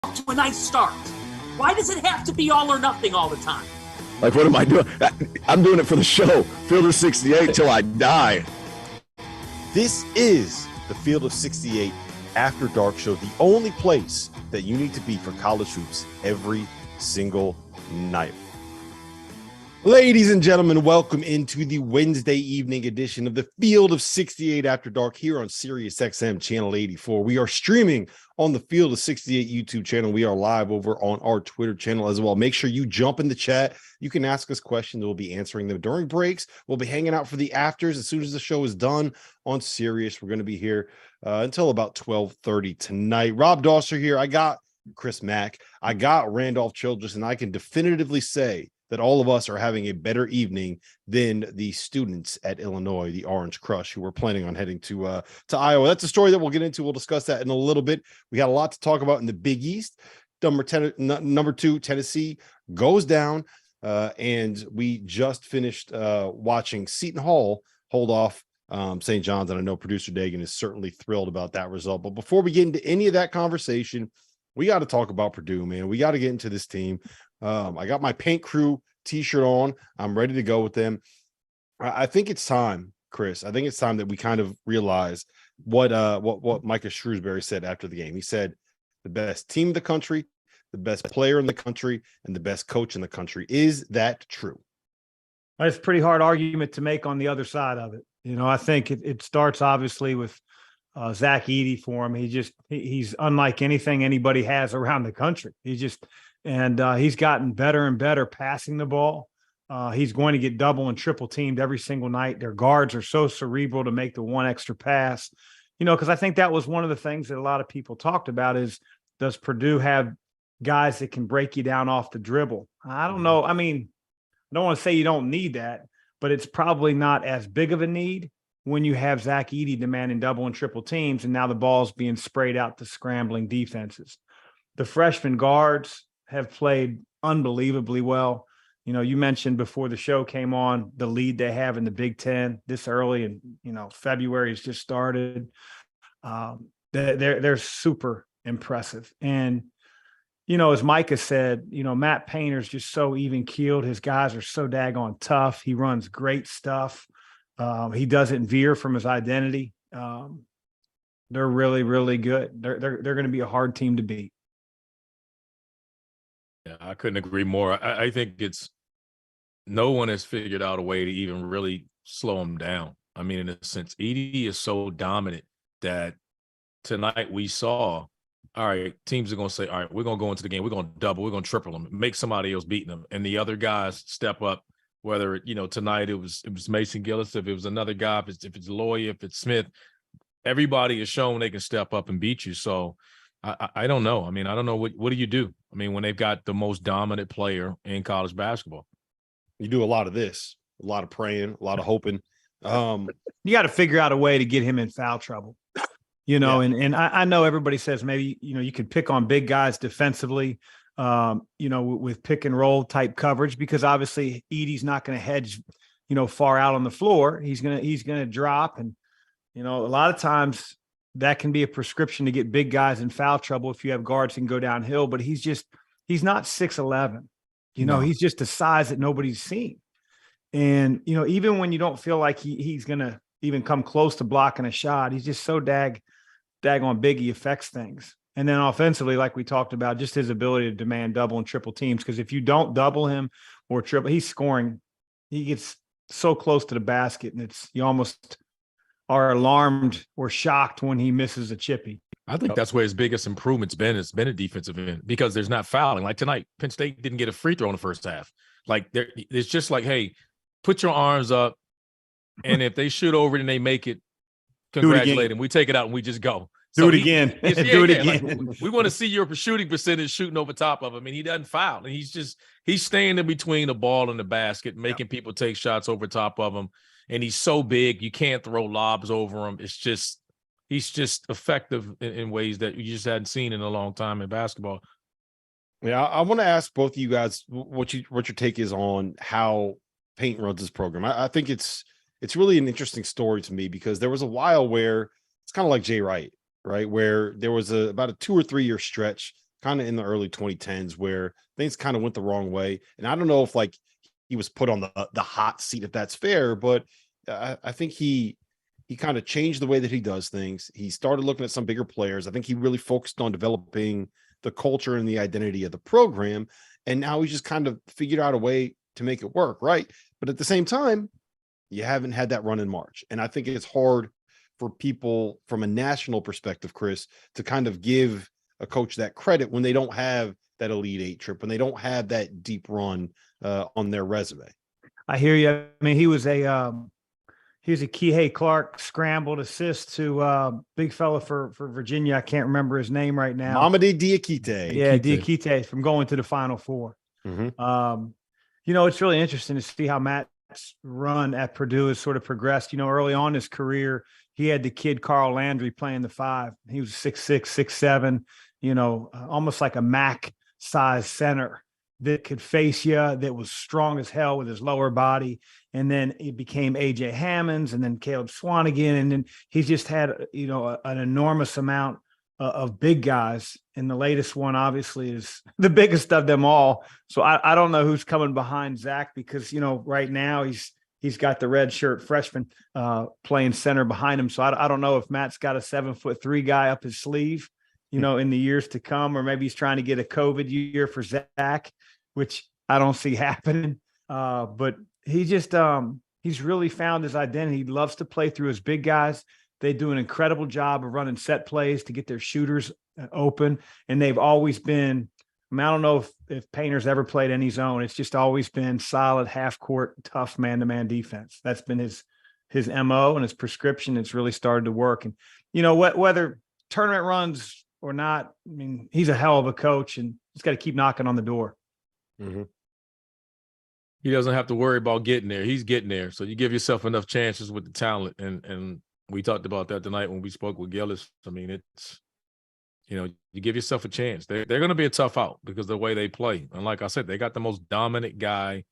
to a nice start. Why does it have to be all or nothing all the time? Like, what am I doing? I'm doing it for the show. Field of 68 till I die. This is the Field of 68 After Dark show, the only place that you need to be for college hoops every single night. Ladies and gentlemen, welcome into the Wednesday evening edition of the Field of 68 After Dark here on Sirius XM Channel 84. We are streaming on the Field of 68 YouTube channel. We are live over on our Twitter channel as well. Make sure you jump in the chat. You can ask us questions. We'll be answering them during breaks. We'll be hanging out for the afters as soon as the show is done on Sirius. We're going to be here until about 12:30 tonight. Rob Dauster here. I got Chris Mack. I got Randolph Childress, and I can definitively say that all of us are having a better evening than the students at Illinois, the Orange Crush, who were planning on heading to Iowa. That's a story that we'll get into. We'll discuss that in a little bit. We got a lot to talk about in the Big East. Number 2, Tennessee goes down, and we just finished watching Seton Hall hold off St. John's, and I know producer Dagan is certainly thrilled about that result. But before we get into any of that conversation, we got to talk about Purdue, man. We got to get into this team. I got my Paint Crew t-shirt on. I'm ready to go with them. I think it's time, Chris. I think it's time that we kind of realize what Micah Shrewsbury said after the game. He said the best team in the country, the best player in the country, and the best coach in the country. Is that true? That's a pretty hard argument to make on the other side of it. You know, I think it starts obviously with Zach Edey for him. He's unlike anything anybody has around the country. He's gotten better and better passing the ball. He's going to get double and triple teamed every single night. Their guards are so cerebral to make the one extra pass, you know, because I think that was one of the things that a lot of people talked about is, does Purdue have guys that can break you down off the dribble? I don't know. I mean, I don't want to say you don't need that, but it's probably not as big of a need when you have Zach Edey demanding double and triple teams, and now the ball's being sprayed out to scrambling defenses. The freshman guards have played unbelievably well. You know, you mentioned before the show came on the lead they have in the Big Ten this early, and you know February has just started. They're super impressive, and you know, as Micah said, you know, Matt Painter's just so even keeled. His guys are so daggone tough. He runs great stuff. He doesn't veer from his identity. They're really, really good. They're going to be a hard team to beat. Yeah, I couldn't agree more. I think no one has figured out a way to even really slow him down. I mean, in a sense, Edey is so dominant that tonight we saw, all right, teams are going to say, all right, we're going to go into the game. We're going to double. We're going to triple them, make somebody else beating them. And the other guys step up, whether, you know, tonight it was Mason Gillis. If it was another guy, if it's Loy, if it's Smith, everybody has shown they can step up and beat you. So I don't know. I mean, I don't know. What do you do? I mean, when they've got the most dominant player in college basketball? You do a lot of this, a lot of praying, a lot of hoping. You got to figure out a way to get him in foul trouble, you know, yeah. and I know everybody says maybe, you know, you could pick on big guys defensively, you know, with pick and roll type coverage, because obviously Edey's not going to hedge, you know, far out on the floor. He's going to drop. And, you know, a lot of times that can be a prescription to get big guys in foul trouble if you have guards that can go downhill, but he's not 6'11". You know, he's just a size that nobody's seen. And, you know, even when you don't feel like he's going to even come close to blocking a shot, he's just so daggone big, he affects things. And then offensively, like we talked about, just his ability to demand double and triple teams. Because if you don't double him or triple, he's scoring. He gets so close to the basket, and you almost are alarmed or shocked when he misses a chippy. I think that's where his biggest improvement's been. It's been a defensive end, because there's not fouling. Like tonight, Penn State didn't get a free throw in the first half. Like it's just like, hey, put your arms up, and if they shoot over it and they make it, congratulate them. We take it out and we just go. Do it again. Like, we want to see your shooting percentage shooting over top of him, and he doesn't foul. And he's staying in between the ball and the basket, making people take shots over top of him. And he's so big, you can't throw lobs over him. He's just effective in ways that you just hadn't seen in a long time in basketball. Yeah, I want to ask both of you guys what your take is on how Paint runs this program. I think it's really an interesting story to me, because there was a while where it's kind of like Jay Wright, right? Where there was about a 2 or 3 year stretch kind of in the early 2010s where things kind of went the wrong way. And I don't know if like he was put on the hot seat, if that's fair, but I think he kind of changed the way that he does things. He started looking at some bigger players. I think he really focused on developing the culture and the identity of the program. And now he's just kind of figured out a way to make it work, right? But at the same time, you haven't had that run in March. And I think it's hard for people from a national perspective, Chris, to kind of give a coach that credit when they don't have that Elite Eight trip, when they don't have that deep run on their resume. I hear you. I mean, he was a Kihei Clark scrambled assist to big fella for Virginia. I can't remember his name right now. Mamadi Diakite. Yeah, Diakite from going to the Final Four. Mm-hmm. It's really interesting to see how Matt's run at Purdue has sort of progressed. Early on in his career, he had the kid Carl Landry playing the 5. He was 6'6", 6'7", almost like a Mack size center that could face you, that was strong as hell with his lower body. And then it became A.J. Hammonds and then Caleb Swanigan. And then he's just had, an enormous amount of big guys. And the latest one, obviously, is the biggest of them all. So I don't know who's coming behind Zach because, right now he's got the red shirt freshman playing center behind him. So I don't know if Matt's got a 7'3" guy up his sleeve, in the years to come, or maybe he's trying to get a COVID year for Zach, which I don't see happening. But he just he's really found his identity. He loves to play through his big guys. They do an incredible job of running set plays to get their shooters open. And they've always been, I don't know if Painter's ever played any zone. It's just always been solid half-court, tough man-to-man defense. That's been his MO and his prescription. It's really started to work. And, whether tournament runs or not, I mean, he's a hell of a coach, and he's got to keep knocking on the door. Mm-hmm. He doesn't have to worry about getting there. He's getting there. So you give yourself enough chances with the talent. And we talked about that tonight when we spoke with Gillis. I mean, it's, you give yourself a chance. They're going to be a tough out because of the way they play. And like I said, they got the most dominant guy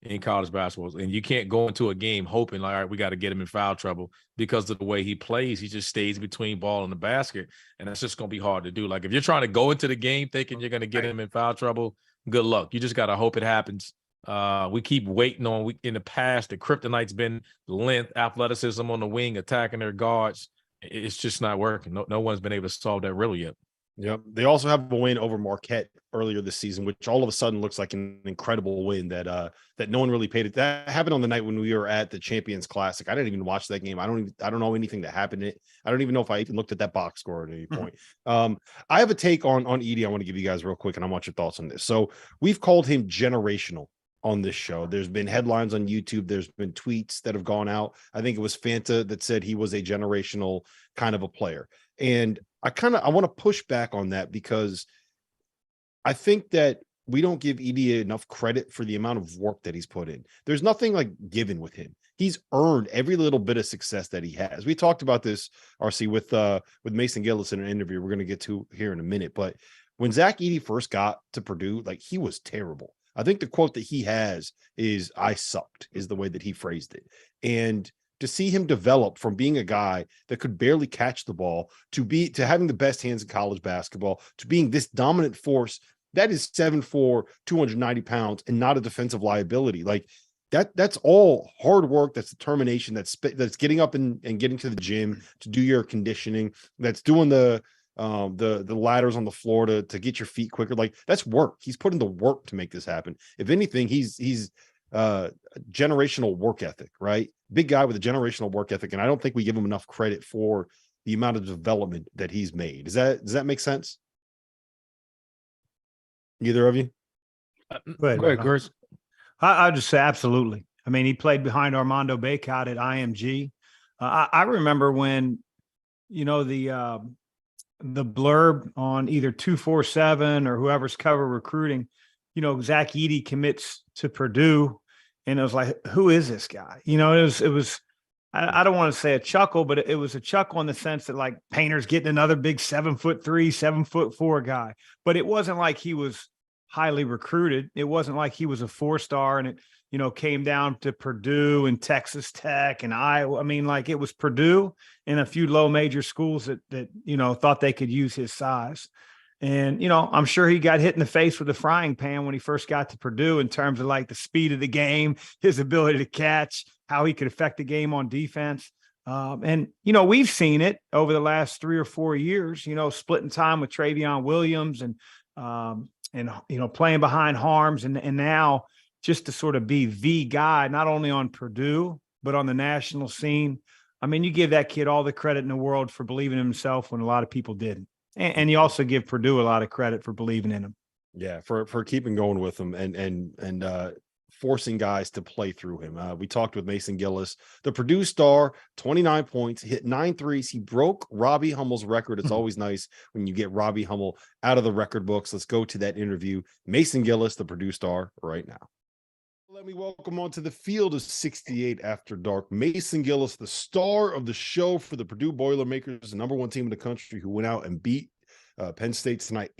in college basketball. And you can't go into a game hoping, like, all right, we got to get him in foul trouble because of the way he plays. He just stays between ball and the basket. And that's just going to be hard to do. Like, if you're trying to go into the game thinking you're going to get him in foul trouble, good luck. You just got to hope it happens. We keep waiting on, in the past, the kryptonite's been length, athleticism on the wing, attacking their guards. It's just not working. No one's been able to solve that really yet. Yep. They also have a win over Marquette earlier this season, which all of a sudden looks like an incredible win that no one really paid it. That happened on the night when we were at the Champions Classic. I didn't even watch that game. I don't know anything that happened. I don't even know if I even looked at that box score at any point. I have a take on Edey I want to give you guys real quick, and I want your thoughts on this. So we've called him generational on this show. There's been headlines on YouTube. There's been tweets that have gone out. I think it was Fanta that said he was a generational kind of a player. And I want to push back on that because I think that we don't give Edey enough credit for the amount of work that he's put in. There's nothing like given with him. He's earned every little bit of success that he has. We talked about this, RC, with Mason Gillis in an interview we're going to get to here in a minute. But when Zach Edey first got to Purdue, like, he was terrible. I think the quote that he has is "I sucked" is the way that he phrased it. And to see him develop from being a guy that could barely catch the ball to having the best hands in college basketball, to being this dominant force that is 7'4", 290 pounds and not a defensive liability. Like that's all hard work. That's determination. That's getting up and getting to the gym to do your conditioning. That's doing the ladders on the floor to get your feet quicker. Like, that's work. He's put in the work to make this happen. If anything, he's generational work ethic, right? Big guy with a generational work ethic. And I don't think we give him enough credit for the amount of development that he's made. Does that make sense? Either of you? Go ahead, Chris. I'll just say absolutely. I mean, he played behind Armando Bacot at IMG. I remember when, the blurb on either 247 or whoever's cover recruiting, Zach Edey commits to Purdue, and it was like, who is this guy? It was I don't want to say a chuckle, but it was a chuckle in the sense that, like, Painter's getting another big 7'3", 7'4" guy, but it wasn't like he was highly recruited. It wasn't like he was a 4-star and it, came down to Purdue and Texas Tech and Iowa. I mean, like, it was Purdue and a few low major schools that thought they could use his size. And, you know, I'm sure he got hit in the face with a frying pan when he first got to Purdue in terms of like the speed of the game, his ability to catch, how he could affect the game on defense. And, you know, we've seen it over the last 3 or 4 years, you know, splitting time with Travion Williams and you know, playing behind Harms and now just to sort of be the guy, not only on Purdue, but on the national scene. I mean, you give that kid all the credit in the world for believing in himself when a lot of people didn't. And you also give Purdue a lot of credit for believing in him. Yeah, for keeping going with him and forcing guys to play through him. We talked with Mason Gillis, the Purdue star, 29 points, hit 9 threes. He broke Robbie Hummel's record. It's always nice when you get Robbie Hummel out of the record books. Let's go to that interview. Mason Gillis, the Purdue star, right now. Let me welcome on to the field of 68 after dark, Mason Gillis, the star of the show for the Purdue Boilermakers, the #1 team in the country who went out and beat Penn State tonight,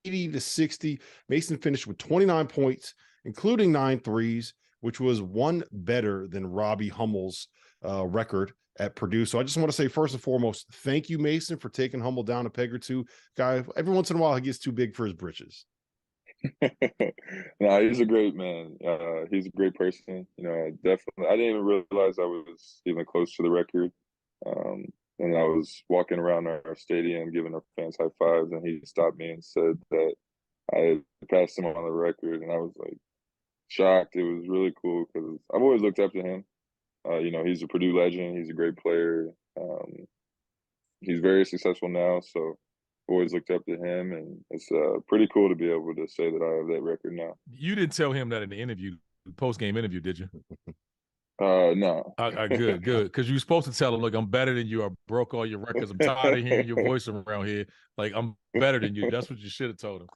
80-60. Mason finished with 29 points, including 9 threes, which was one better than Robbie Hummel's record at Purdue. So I just want to say, first and foremost, thank you, Mason, for taking Hummel down a peg or two. Guy, every once in a while, he gets too big for his britches. No, he's a great man. He's a great person. You know, definitely. I didn't even realize I was even close to the record. And I was walking around our stadium giving our fans high fives, and he stopped me and said that I had passed him on the record, and I was like shocked. It was really cool because I've always looked up to him. You know, he's a Purdue legend. He's a great player. He's very successful now, so always looked up to him, and it's pretty cool to be able to say that I have that record now. You didn't tell him that in the interview, post-game interview, did you? No. Good. Because you were supposed to tell him, look, I'm better than you. I broke all your records. I'm tired of hearing your voice around here. Like, I'm better than you. That's what you should have told him.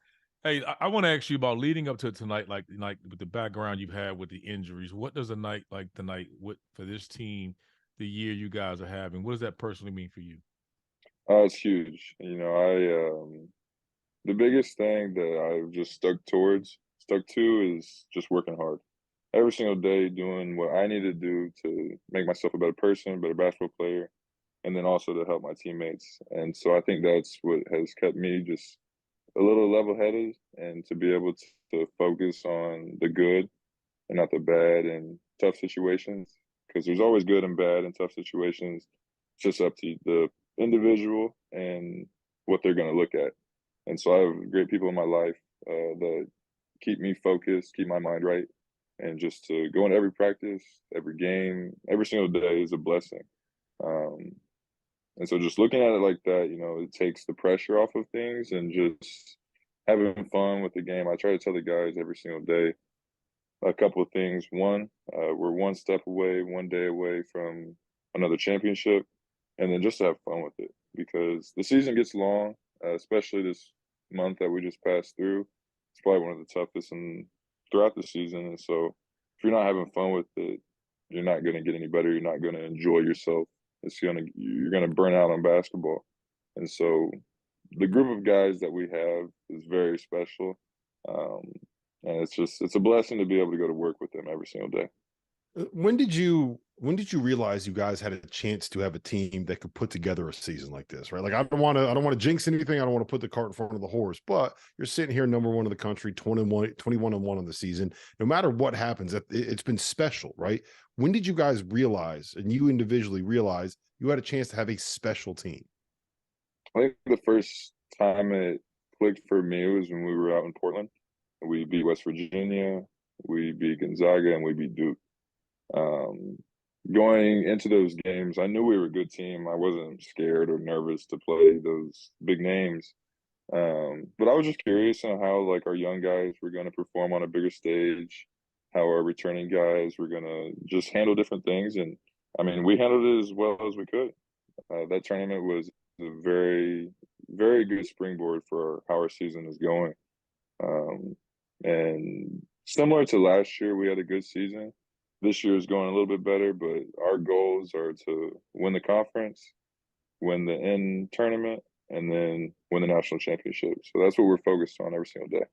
Hey, I want to ask you about leading up to tonight, like with the background you've had with the injuries. What does a night like tonight for this team, the year you guys are having, what does that personally mean for you? It's huge. You know, the biggest thing that I've just stuck to is just working hard. Every single day doing what I need to do to make myself a better person, a better basketball player, and then also to help my teammates. And so I think that's what has kept me just a little level-headed, and to be able to focus on the good and not the bad in tough situations, because there's always good and bad in tough situations. It's just up to the individual and what they're going to look at. And so I have great people in my life that keep me focused, keep my mind right, and just to go into every practice, every game, every single day is a blessing. And so just looking at it like that, you know, it takes the pressure off of things and just having fun with the game. I try to tell the guys every single day a couple of things. One, we're one step away, one day away from another championship, and then just to have fun with it, because the season gets long, especially this month that we just passed through. It's probably one of the toughest throughout the season. And so if you're not having fun with it, you're not going to get any better. You're not going to enjoy yourself. You're going to burn out on basketball. And so the group of guys that we have is very special. And it's a blessing to be able to go to work with them every single day. When did you realize you guys had a chance to have a team that could put together a season like this, right? Like, I don't want to jinx anything. I don't want to put the cart in front of the horse, but you're sitting here #1 in the country, 21-1 on the season. No matter what happens, it's been special, right? When did you guys realize, and you individually realize, you had a chance to have a special team? I think the first time it clicked for me was when we were out in Portland. We beat West Virginia, we beat Gonzaga, and we beat Duke. Going into those games, I knew we were a good team. I wasn't scared or nervous to play those big names. But I was just curious on how, like, our young guys were going to perform on a bigger stage, how our returning guys were going to just handle different things. And, I mean, we handled it as well as we could. That tournament was a very, very good springboard for how our season is going. And similar to last year, we had a good season. This year is going a little bit better, but our goals are to win the conference, win the end tournament, and then win the national championship. So that's what we're focused on every single day.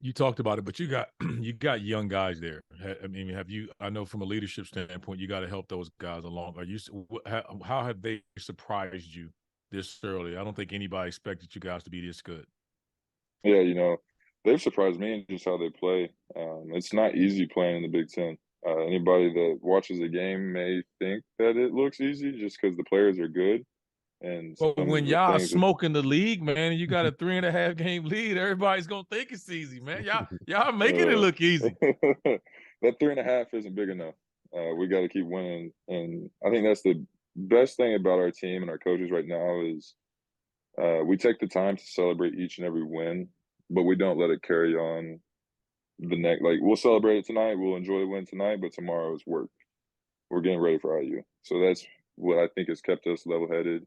You talked about it, but you got young guys there. I mean, I know from a leadership standpoint, you got to help those guys along. How have they surprised you this early. I don't think anybody expected you guys to be this good. Yeah, they've surprised me in just how they play. It's not easy playing in the Big Ten. Anybody that watches the game may think that it looks easy just because the players are good. And But when y'all smoking the league, man, and you got a 3.5 game lead, everybody's gonna think it's easy, man. Y'all making it look easy. That 3.5 isn't big enough. We got to keep winning, and I think that's the best thing about our team and our coaches right now is we take the time to celebrate each and every win, but we don't let it carry on the next. Like, we'll celebrate it tonight, we'll enjoy the win tonight, but tomorrow is work. We're getting ready for IU, so that's what I think has kept us level-headed.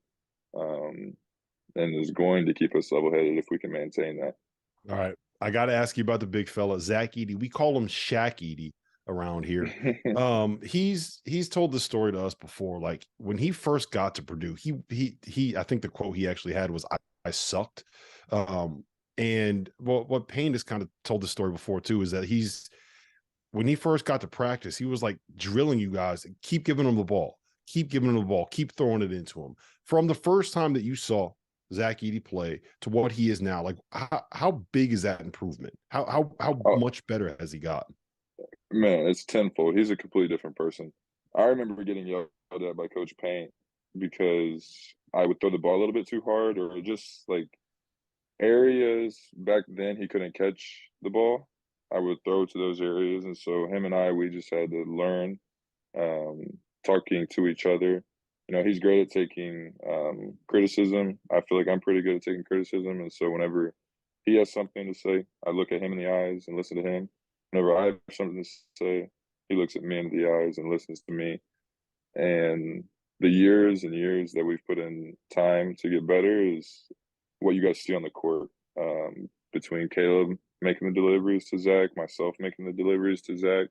And is going to keep us level-headed if we can maintain that. All right. I got to ask you about the big fella, Zach Edey. We call him Shaq Edey around here. He's told this story to us before. Like, when he first got to Purdue, he I think the quote he actually had was, I sucked. And what Payne has kind of told the story before too, is that when he first got to practice, he was like drilling you guys, keep giving him the ball. Keep giving him the ball. Keep throwing it into him. From the first time that you saw Zach Edey play to what he is now, like how big is that improvement? How much better has he gotten? Man, it's tenfold. He's a completely different person. I remember getting yelled at by Coach Payne because I would throw the ball a little bit too hard, or just like areas back then he couldn't catch the ball. I would throw to those areas, and so him and we just had to learn. Talking to each other. He's great at taking criticism. I feel like I'm pretty good at taking criticism. And so whenever he has something to say, I look at him in the eyes and listen to him. Whenever I have something to say, he looks at me in the eyes and listens to me. And the years and years that we've put in time to get better is what you guys see on the court. Between Caleb making the deliveries to Zach, myself making the deliveries to Zach,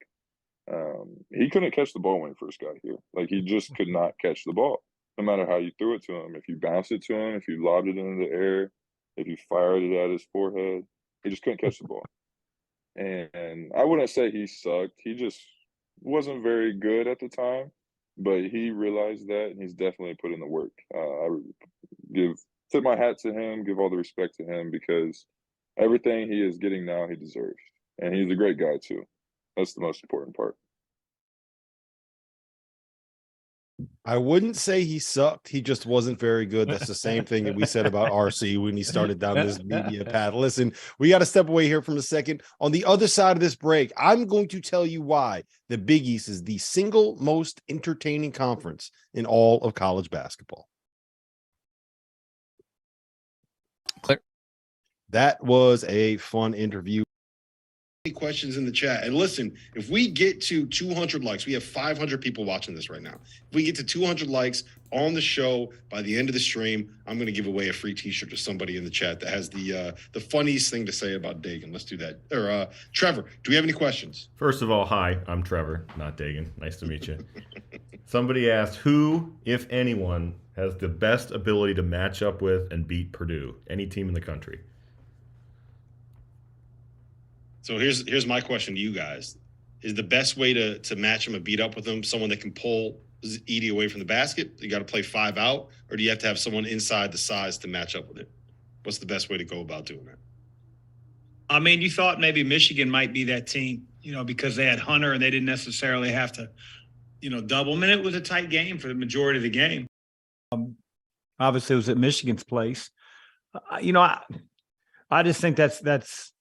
he couldn't catch the ball when he first got here. Like, he just could not catch the ball, no matter how you threw it to him. If you bounced it to him, if you lobbed it into the air, if you fired it at his forehead, he just couldn't catch the ball. And I wouldn't say he sucked. He just wasn't very good at the time, but he realized that, and he's definitely put in the work. I tip my hat to him, give all the respect to him, because everything he is getting now, he deserves. And he's a great guy too. That's the most important part. I wouldn't say he sucked. He just wasn't very good. That's the same thing that we said about RC when he started down this media path. Listen, we got to step away here from a second. On the other side of this break, I'm going to tell you why the Big East is the single most entertaining conference in all of college basketball. Clear. That was a fun interview. Questions in the chat. And listen, if we get to 200 likes, we have 500 people watching this right now. If we get to 200 likes on the show by the end of the stream, I'm going to give away a free t-shirt to somebody in the chat that has the funniest thing to say about Dagan. Let's do that. Or Trevor, do we have any questions? First of all, hi, I'm Trevor, not Dagan. Nice to meet you. Somebody asked, who, if anyone, has the best ability to match up with and beat Purdue? Any team in the country. So here's my question to you guys. Is the best way to match him and beat up with him someone that can pull Edey away from the basket? You got to play 5 out, or do you have to have someone inside the size to match up with it? What's the best way to go about doing that? I mean, you thought maybe Michigan might be that team, because they had Hunter and they didn't necessarily have to, double him. And it was a tight game for the majority of the game. Obviously, it was at Michigan's place. I just think that's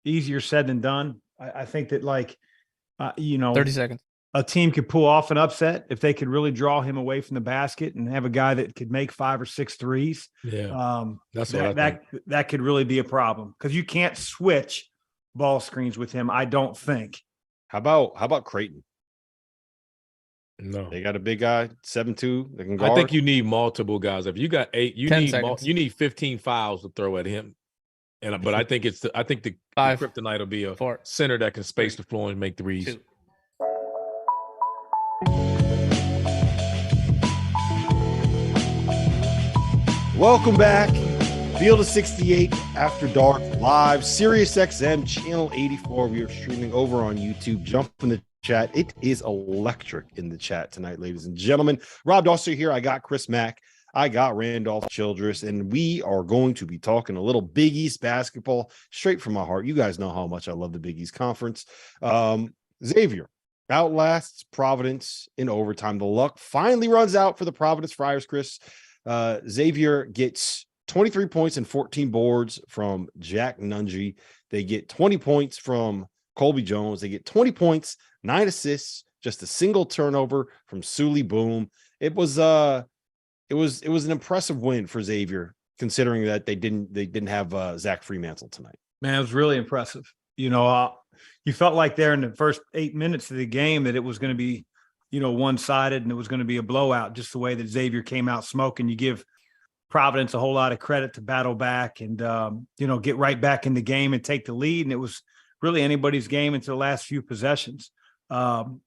easier said than done. I think that 30 seconds. A team could pull off an upset if they could really draw him away from the basket and have a guy that could make 5 or 6 threes. Yeah, that's what I think. That could really be a problem because you can't switch ball screens with him. I don't think. How about Creighton? No, they got a big guy, 7'2", that can guard. I think you need multiple guys. If you got 8, you need 15 fouls to throw at him. But I think the kryptonite will be a 4 center that can space the floor and make threes. 2. Welcome back. Field of 68 After Dark live, Sirius XM channel 84. We are streaming over on YouTube. Jump in the chat. It is electric in the chat tonight, ladies and gentlemen. Rob Dauster here. I got Chris Mack. I got Randolph Childress, and we are going to be talking a little Big East basketball straight from my heart. You guys know how much I love the Big East Conference. Xavier outlasts Providence in overtime. The luck finally runs out for the Providence Friars, Chris. Xavier gets 23 points and 14 boards from Jack Nungy. They get 20 points from Colby Jones. They get 20 points, 9 assists, just a single turnover from Sully Boom. It was an impressive win for Xavier, considering that they didn't have Zach Freemantle tonight. Man, it was really impressive. You felt like there in the first 8 minutes of the game that it was going to be, one-sided and it was going to be a blowout, just the way that Xavier came out smoking. You give Providence a whole lot of credit to battle back and, get right back in the game and take the lead. And it was really anybody's game until the last few possessions. To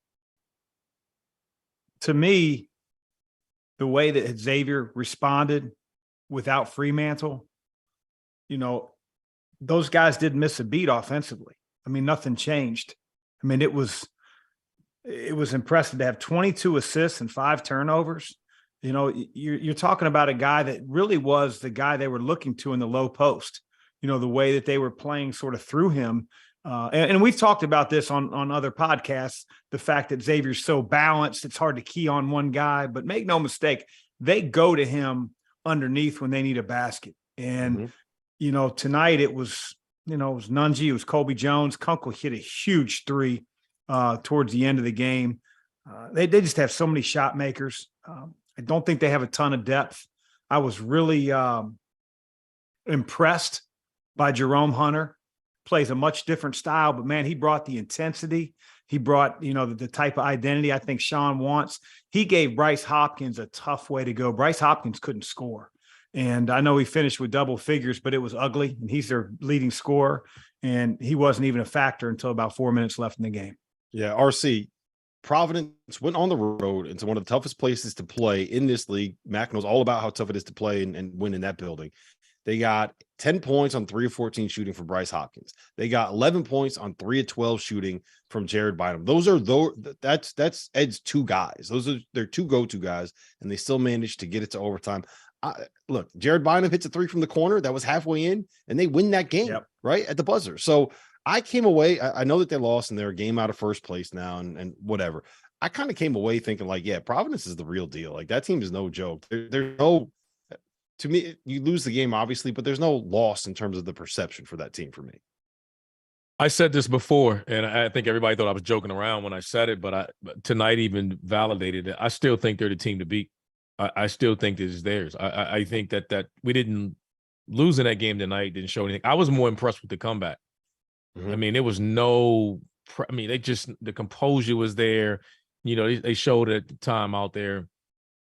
me, the way that Xavier responded without Freemantle, those guys didn't miss a beat offensively. I mean, nothing changed. I mean, it was impressive to have 22 assists and 5 turnovers. You're talking about a guy that really was the guy they were looking to in the low post, the way that they were playing sort of through him. And we've talked about this on other podcasts, the fact that Xavier's so balanced, it's hard to key on one guy, but make no mistake, they go to him underneath when they need a basket. And, tonight it was Nungy, it was Colby Jones. Kunkel hit a huge 3 towards the end of the game. They just have so many shot makers. I don't think they have a ton of depth. I was really impressed by Jerome Hunter. Plays a much different style, but man, he brought the intensity. He brought, the type of identity I think Sean wants. He gave Bryce Hopkins a tough way to go. Bryce Hopkins couldn't score. And I know he finished with double figures, but it was ugly. And he's their leading scorer. And he wasn't even a factor until about 4 minutes left in the game. Yeah, RC, Providence went on the road into one of the toughest places to play in this league. Mack knows all about how tough it is to play and win in that building. They got 10 points on 3 of 14 shooting from Bryce Hopkins. They got 11 points on 3 of 12 shooting from Jared Bynum. That's Ed's 2 guys. Those are their 2 go-to guys, and they still managed to get it to overtime. Look, Jared Bynum hits a 3 from the corner that was halfway in, and they win that game right at the buzzer. So I came away. I know that they lost and they're a game out of first place now, and whatever. I kind of came away thinking Providence is the real deal. Like, that team is no joke. There's no. To me, you lose the game, obviously, but there's no loss in terms of the perception for that team for me. I said this before, and I think everybody thought I was joking around when I said it, but tonight even validated it. I still think they're the team to beat. I still think this is theirs. I think that we didn't lose in that game tonight, didn't show anything. I was more impressed with the comeback. Mm-hmm. I mean, there was the composure was there. They showed at the time out there.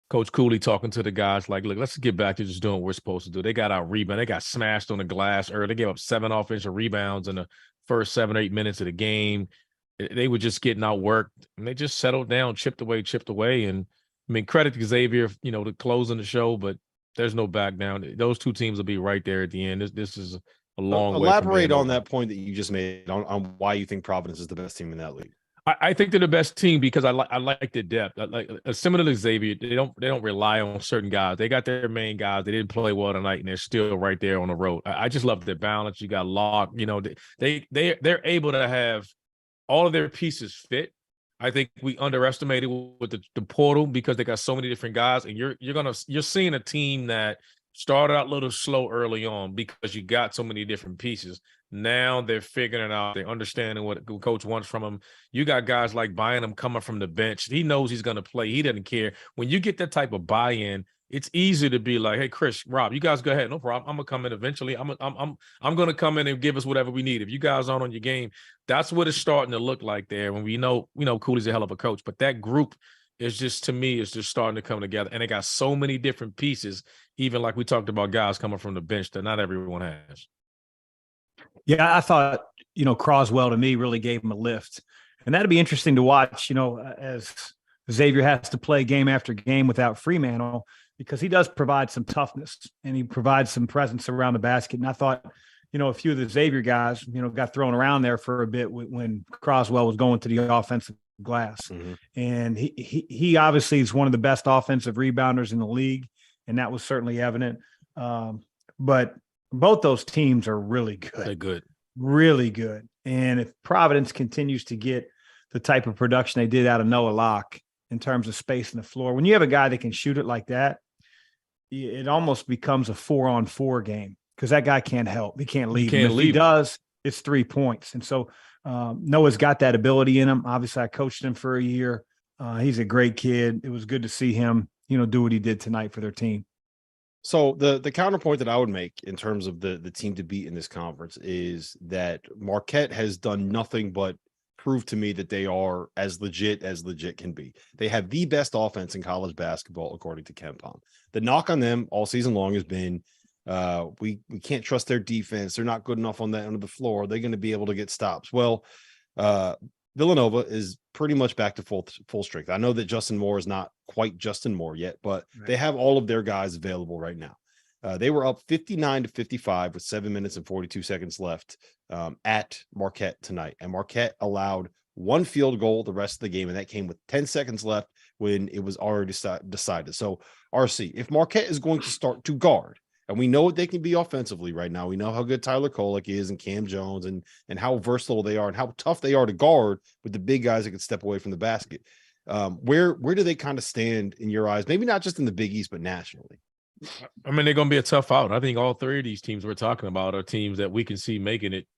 Coach Cooley talking to the guys like, look, let's get back to just doing what we're supposed to do. They got out rebound. They got smashed on the glass early. They gave up 7 offensive rebounds in the first 7 or 8 minutes of the game. They were just getting outworked, and they just settled down, chipped away. And, I mean, credit to Xavier, to closing the show, but there's no back down. Those 2 teams will be right there at the end. This is a long way. Elaborate on that point that you just made on why you think Providence is the best team in that league. I think they're the best team because I like the depth. Similar to Xavier, they don't rely on certain guys. They got their main guys. They didn't play well tonight, and they're still right there on the road. I just love their balance. You got Locke. They're able to have all of their pieces fit. I think we underestimated with the portal because they got so many different guys, and you're seeing a team that started out a little slow early on because you got so many different pieces. Now they're figuring it out. They're understanding what coach wants from them. You got guys like Bynum coming from the bench. He knows he's going to play. He doesn't care. When you get that type of buy-in, it's easy to be like, hey, Chris, Rob, you guys go ahead. No problem. I'm going to come in eventually. I'm going to come in and give us whatever we need. If you guys aren't on your game, that's what it's starting to look like there. When we know Cooley's a hell of a coach, but that group is just, to me, is just starting to come together. And they got so many different pieces, even like we talked about guys coming from the bench that not everyone has. Yeah, I thought, Croswell to me really gave him a lift. And that'd be interesting to watch, as Xavier has to play game after game without Freemantle, because he does provide some toughness and he provides some presence around the basket. And I thought, a few of the Xavier guys, got thrown around there for a bit when Croswell was going to the offensive glass. Mm-hmm. And he obviously is one of the best offensive rebounders in the league. and that was certainly evident. But both those teams are really good. They're good. Really good. And if Providence continues to get the type of production they did out of Noah Locke in terms of space in the floor, when you have a guy that can shoot it like that, it almost becomes a 4-on-4 game because that guy can't help. He can't leave. If he does, it's 3 points. And so Noah's got that ability in him. Obviously, I coached him for a year. He's a great kid. It was good to see him, do what he did tonight for their team. So the counterpoint that I would make in terms of the team to beat in this conference is that Marquette has done nothing but prove to me that they are as legit can be. They have the best offense in college basketball, according to KenPom. The knock on them all season long has been we can't trust their defense. They're not good enough on that end of the floor. Are they going to be able to get stops? Well, Villanova is pretty much back to full strength. I know that Justin Moore is not quite Justin Moore yet, but they have all of their guys available right now. They were up 59-55 with 7 minutes and 42 seconds left at Marquette tonight. And Marquette allowed one field goal the rest of the game, and that came with 10 seconds left when it was already decided. So, RC, if Marquette is going to start to guard, and we know what they can be offensively right now. We know how good Tyler Kolek is and Cam Jones and how versatile they are and how tough they are to guard with the big guys that can step away from the basket. Where do they kind of stand in your eyes? Maybe not just in the Big East, but nationally. I mean, they're going to be a tough out. I think all three of these teams we're talking about are teams that we can see making it.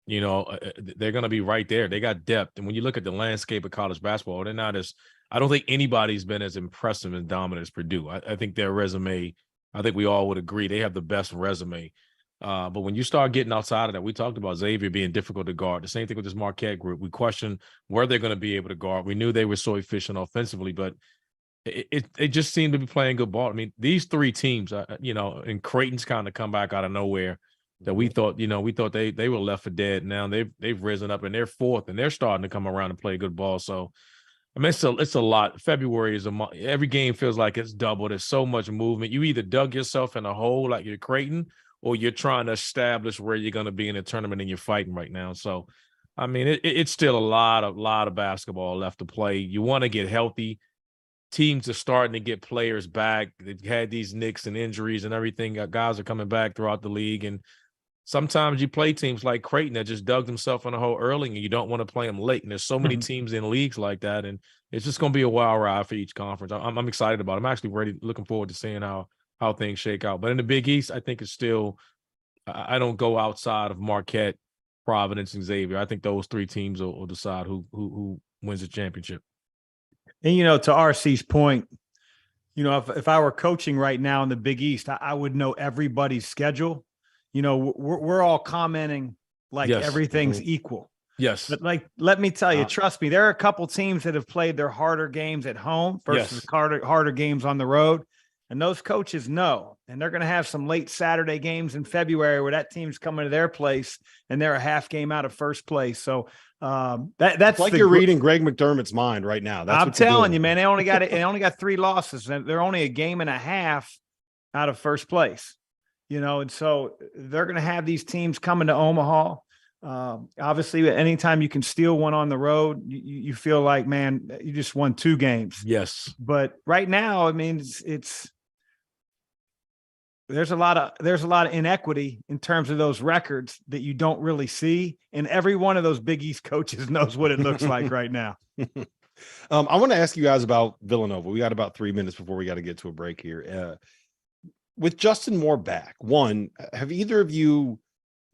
They're going to be right there. They got depth. And when you look at the landscape of college basketball, they're not as – I don't think anybody's been as impressive and dominant as Purdue. I think their resume – I think we all would agree they have the best resume. But when you start getting outside of that, we talked about Xavier being difficult to guard. The same thing with this Marquette group. We questioned where they're going to be able to guard. We knew they were so efficient offensively, but it just seemed to be playing good ball. I mean, these three teams, and Creighton's kind of come back out of nowhere that we thought they were left for dead. Now they've risen up and they're fourth and they're starting to come around and play good ball. So, I mean, it's a lot. February is a month. Every game feels like it's doubled. There's so much movement. You either dug yourself in a hole like you're Creighton, or you're trying to establish where you're going to be in a tournament and you're fighting right now. So, I mean, it's still a lot of basketball left to play. You want to get healthy. Teams are starting to get players back. They've had these nicks and injuries and everything. Guys are coming back throughout the league, and sometimes you play teams like Creighton that just dug themselves in a hole early, and you don't want to play them late. And there's so many teams in leagues like that, and it's just going to be a wild ride for each conference. I'm excited about it. I'm actually looking forward to seeing how things shake out. But in the Big East, I think it's still – I don't go outside of Marquette, Providence, and Xavier. I think those three teams will decide who wins the championship. And, to RC's point, if I were coaching right now in the Big East, I would know everybody's schedule. We're all commenting like everything's equal. Yes. But let me tell you, trust me, there are a couple teams that have played their harder games at home versus harder games on the road. And those coaches know, and they're going to have some late Saturday games in February where that team's coming to their place and they're a half game out of first place. So that's like you're reading Greg McDermott's mind right now. I'm telling you, man, they only got 3 losses and they're only a game and a half out of first place. And so they're going to have these teams coming to Omaha. Obviously, anytime you can steal one on the road, you feel like, man, you just won 2 games. Yes. But right now, I mean, there's a lot of inequity in terms of those records that you don't really see. And every one of those Big East coaches knows what it looks like right now. I want to ask you guys about Villanova. We got about 3 minutes before we got to get to a break here. With Justin Moore back, one, have either of you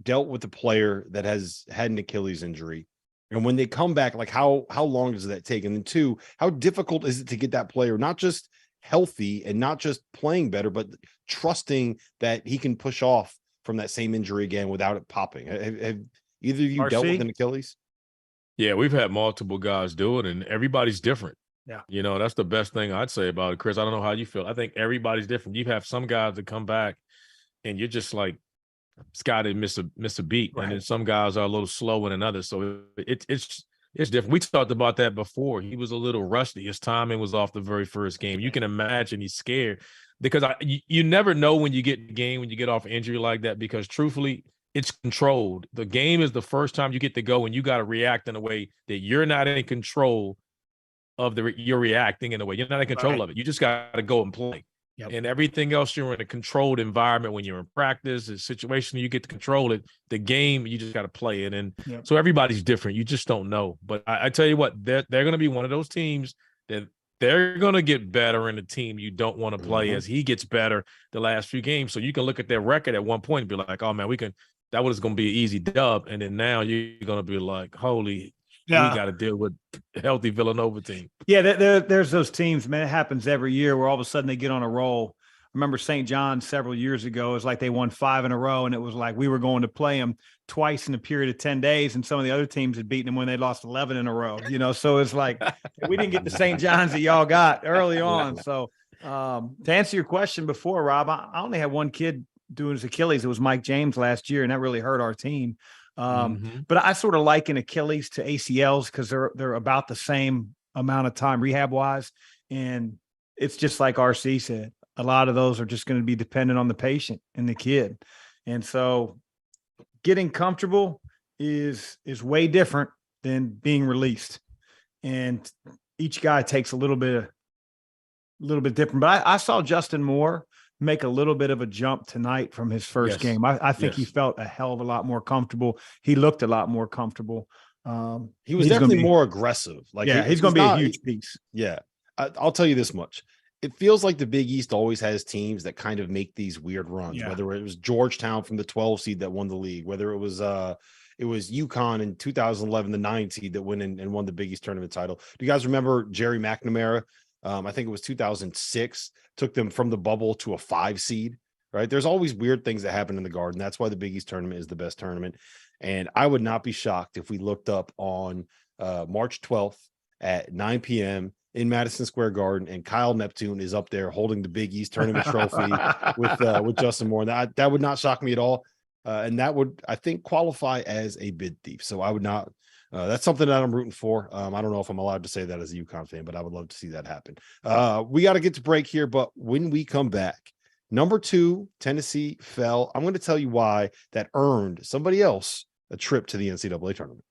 dealt with a player that has had an Achilles injury? And when they come back, like how long does that take? And then 2, how difficult is it to get that player not just healthy and not just playing better, but trusting that he can push off from that same injury again without it popping? Have either of you dealt with an Achilles? Yeah, we've had multiple guys do it, and everybody's different. Yeah. That's the best thing I'd say about it, Chris. I don't know how you feel. I think everybody's different. You have some guys that come back and you're just like, this guy didn't miss a beat. Right. And then some guys are a little slower than others. So it's different. We talked about that before. He was a little rusty. His timing was off the very first game. You can imagine he's scared because you never know when you get the game, when you get off injury like that, because truthfully, it's controlled. The game is the first time you get to go and you got to react in a way that you're not in control of you're reacting in a way. You're not in control of it. You just got to go and play. Yep. And everything else, you're in a controlled environment. When you're in practice, a situation you get to control it. The game, you just got to play it. And so everybody's different. You just don't know. But I tell you what, they're going to be one of those teams that they're going to get better in a team you don't want to play as he gets better the last few games. So you can look at their record at one point and be like, oh, man, that was going to be an easy dub. And then now you're going to be like, holy, we got to deal with a healthy Villanova team. Yeah, there's those teams, man. It happens every year where all of a sudden they get on a roll. I remember St. John's several years ago. It was like they won 5 in a row, and it was like we were going to play them twice in a period of 10 days, and some of the other teams had beaten them when they lost 11 in a row. So it's like we didn't get the St. John's that y'all got early on. So to answer your question before, Rob, I only had one kid doing his Achilles. It was Mike James last year, and that really hurt our team. But I sort of liken Achilles to ACLs because they're about the same amount of time rehab wise. And it's just like RC said, a lot of those are just going to be dependent on the patient and the kid. And so getting comfortable is way different than being released. And each guy takes a little bit different, but I saw Justin Moore make a little bit of a jump tonight from his first game. I think he felt a hell of a lot more comfortable. He looked a lot more comfortable. He was definitely more aggressive. He's going to be a huge piece. Yeah. I'll tell you this much. It feels like the Big East always has teams that kind of make these weird runs, whether it was Georgetown from the 12 seed that won the league, whether it was UConn in 2011, the 9 seed that went in and won the Big East tournament title. Do you guys remember Jerry McNamara? I think it was 2006, took them from the bubble to a 5 seed, right? There's always weird things that happen in the Garden. That's why the Big East tournament is the best tournament. And I would not be shocked if we looked up on March 12th at 9 p.m. in Madison Square Garden and Kyle Neptune is up there holding the Big East tournament trophy with Justin Moore. That would not shock me at all. And that would, I think, qualify as a bid thief. So I would not. That's something that I'm rooting for. I don't know if I'm allowed to say that as a UConn fan, but I would love to see that happen. We got to get to break here, but when we come back, number 2, Tennessee fell. I'm going to tell you why that earned somebody else a trip to the NCAA tournament.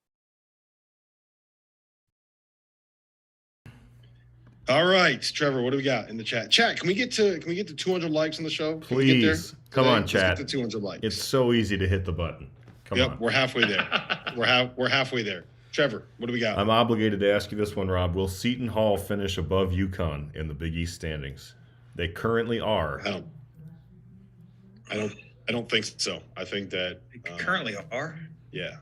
All right, Trevor, what do we got in the chat? Chat, can we get to 200 likes on the show? Can we get there? Come on, chat. Let's get to 200 likes. It's so easy to hit the button. Come on. We're halfway there. We're halfway there. Trevor, what do we got? I'm obligated to ask you this one, Rob. Will Seton Hall finish above UConn in the Big East standings? They currently are. I don't think so. I think that currently are. Yeah.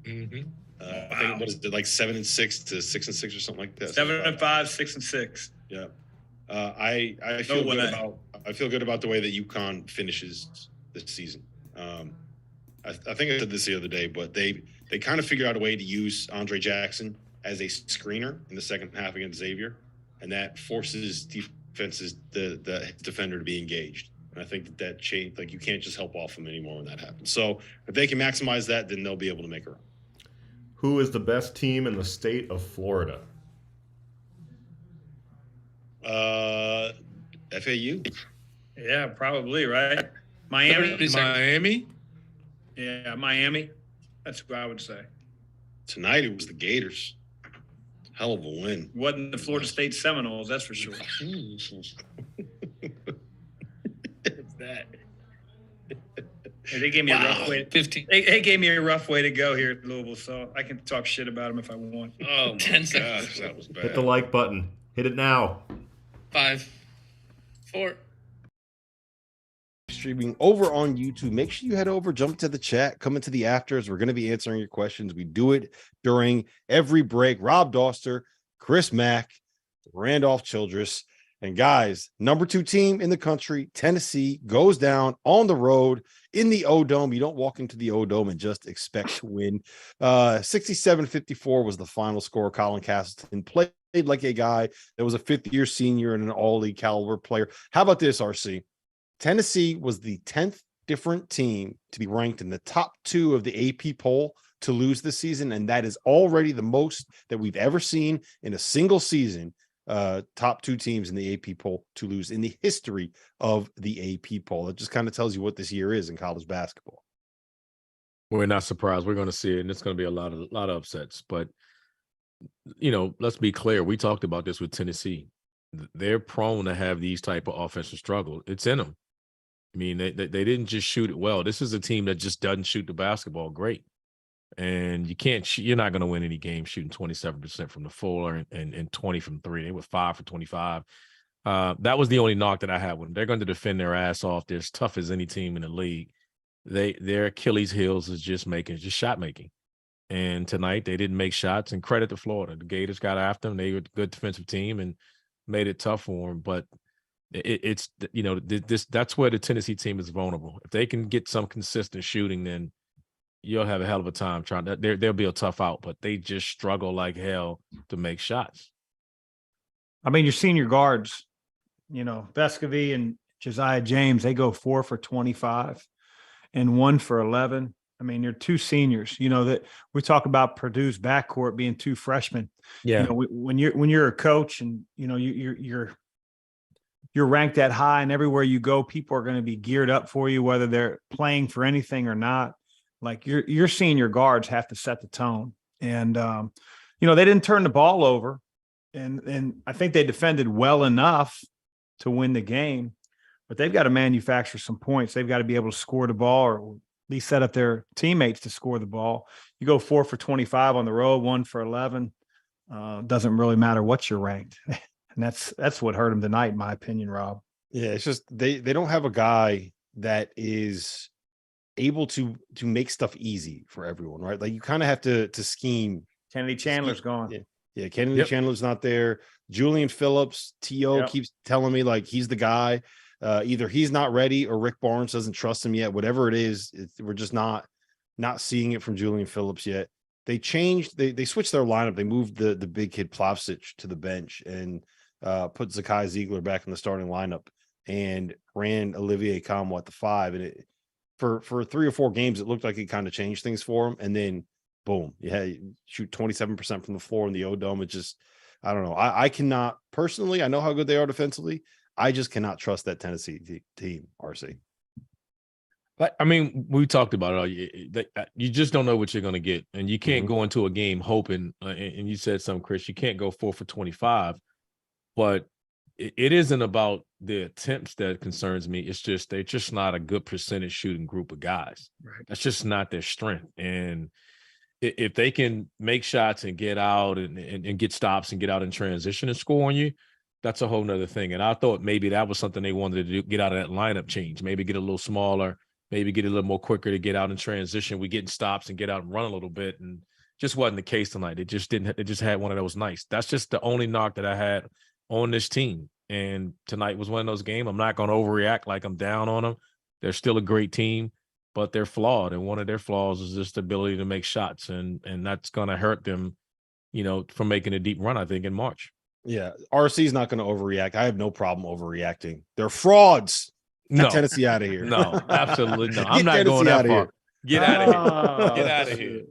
Mm-hmm. I think what is it, like 7-6 to 6-6 or something like that. 7-5, 6-6. Yeah. I feel I feel good about the way that UConn finishes this season. I think I said this the other day, but they kind of figured out a way to use Andre Jackson as a screener in the second half against Xavier, and that forces defenses the defender to be engaged. And I think that changed. Like, you can't just help off them anymore when that happens. So if they can maximize that, then they'll be able to make a run. Who is the best team in the state of Florida? FAU. Yeah, probably, right? Miami. Yeah, Miami. That's who I would say. Tonight it was the Gators. Hell of a win. Wasn't the Florida State Seminoles, that's for sure. What's that? Hey, they gave me a rough way. 15. They gave me a rough way to go here at Louisville, so I can talk shit about them if I want. Oh, 10 gosh, that was bad. Hit the like button. Hit it now. 5, 4. Streaming over on YouTube. Make sure you head over, jump to the chat, come into the afters. We're going to be answering your questions. We do it during every break. Rob Dauster, Chris Mack, Randolph Childress. And guys, number 2 team in the country, Tennessee, goes down on the road in the O-Dome. You don't walk into the O-Dome and just expect to win. 67-54 was the final score. Colin Castleton played like a guy that was a 5th-year senior and an all-league caliber player. How about this, RC? Tennessee was the 10th different team to be ranked in the top 2 of the AP poll to lose this season, and that is already the most that we've ever seen in a single season. Top 2 teams in the AP poll to lose in the history of the AP poll. That just kind of tells you what this year is in college basketball. We're not surprised. We're going to see it, and it's going to be a lot of upsets. But, let's be clear. We talked about this with Tennessee. they're prone to have these type of offensive struggles. It's in them. I mean, they didn't just shoot it well. This is a team that just doesn't shoot the basketball great. And you're not going to win any game shooting 27% from the floor and 20 from three. They were 5 for 25. That was the only knock that I had with them. They're going to defend their ass off. They're as tough as any team in the league. Their Achilles heels is just shot making. And tonight they didn't make shots, and credit to Florida. The Gators got after them. They were a good defensive team and made it tough for them. But it's that's where the Tennessee team is vulnerable. If they can get some consistent shooting, then you'll have a hell of a time trying to. They'll be a tough out, but they just struggle like hell to make shots. I mean, your senior guards, Vescovy and Josiah James, they go 4 for 25 and 1 for 11. I mean, you're two seniors. That we talk about Purdue's backcourt being two freshmen. Yeah. When you're a coach and you're ranked that high, and everywhere you go, people are going to be geared up for you, whether they're playing for anything or not. Like your senior guards have to set the tone, and they didn't turn the ball over, and I think they defended well enough to win the game, but they've got to manufacture some points. They've got to be able to score the ball, or at least set up their teammates to score the ball. You go 4 for 25 on the road, 1 for 11. Doesn't really matter what you're ranked. And that's what hurt them tonight, in my opinion, Rob. Yeah, it's just they don't have a guy that is able to make stuff easy for everyone, right? Like you kind of have to scheme. Kennedy Chandler's gone. Yeah, Kennedy Chandler's not there. Julian Phillips, T.O. keeps telling me like he's the guy. Either he's not ready or Rick Barnes doesn't trust him yet. Whatever it is, we're just not seeing it from Julian Phillips yet. They changed. They switched their lineup. They moved the big kid Plavsic to the bench and put Zakai Ziegler back in the starting lineup and ran Olivier Combo at the 5. And for 3 or 4 games, it looked like it kind of changed things for him. And then boom, you shoot 27% from the floor in the O-Dome. It just, I don't know. I cannot personally, I know how good they are defensively. I just cannot trust that Tennessee team, RC. But I mean, we talked about it. You just don't know what you're going to get, and you can't go into a game hoping. And you said something, Chris. You can't go 4 for 25, but it isn't about the attempts that concerns me. It's just they're just not a good percentage shooting group of guys. Right. That's just not their strength. And if they can make shots and get out and get stops and get out in transition and score on you, that's a whole nother thing. And I thought maybe that was something they wanted to do, get out of that lineup change, maybe get a little smaller, maybe get a little more quicker to get out in transition. We getting stops and get out and run a little bit. And just wasn't the case tonight. It just didn't, it just had one of those nights. That's just the only knock that I had on this team. And tonight was one of those games. I'm not going to overreact like I'm down on them. They're still a great team, but they're flawed. And one of their flaws is just the ability to make shots. And that's going to hurt them, from making a deep run, I think, in March. Yeah, RC is not going to overreact. I have no problem overreacting. They're frauds. Get Tennessee out of here. No, absolutely no. I'm not going that far. Get out of here. Get out of here.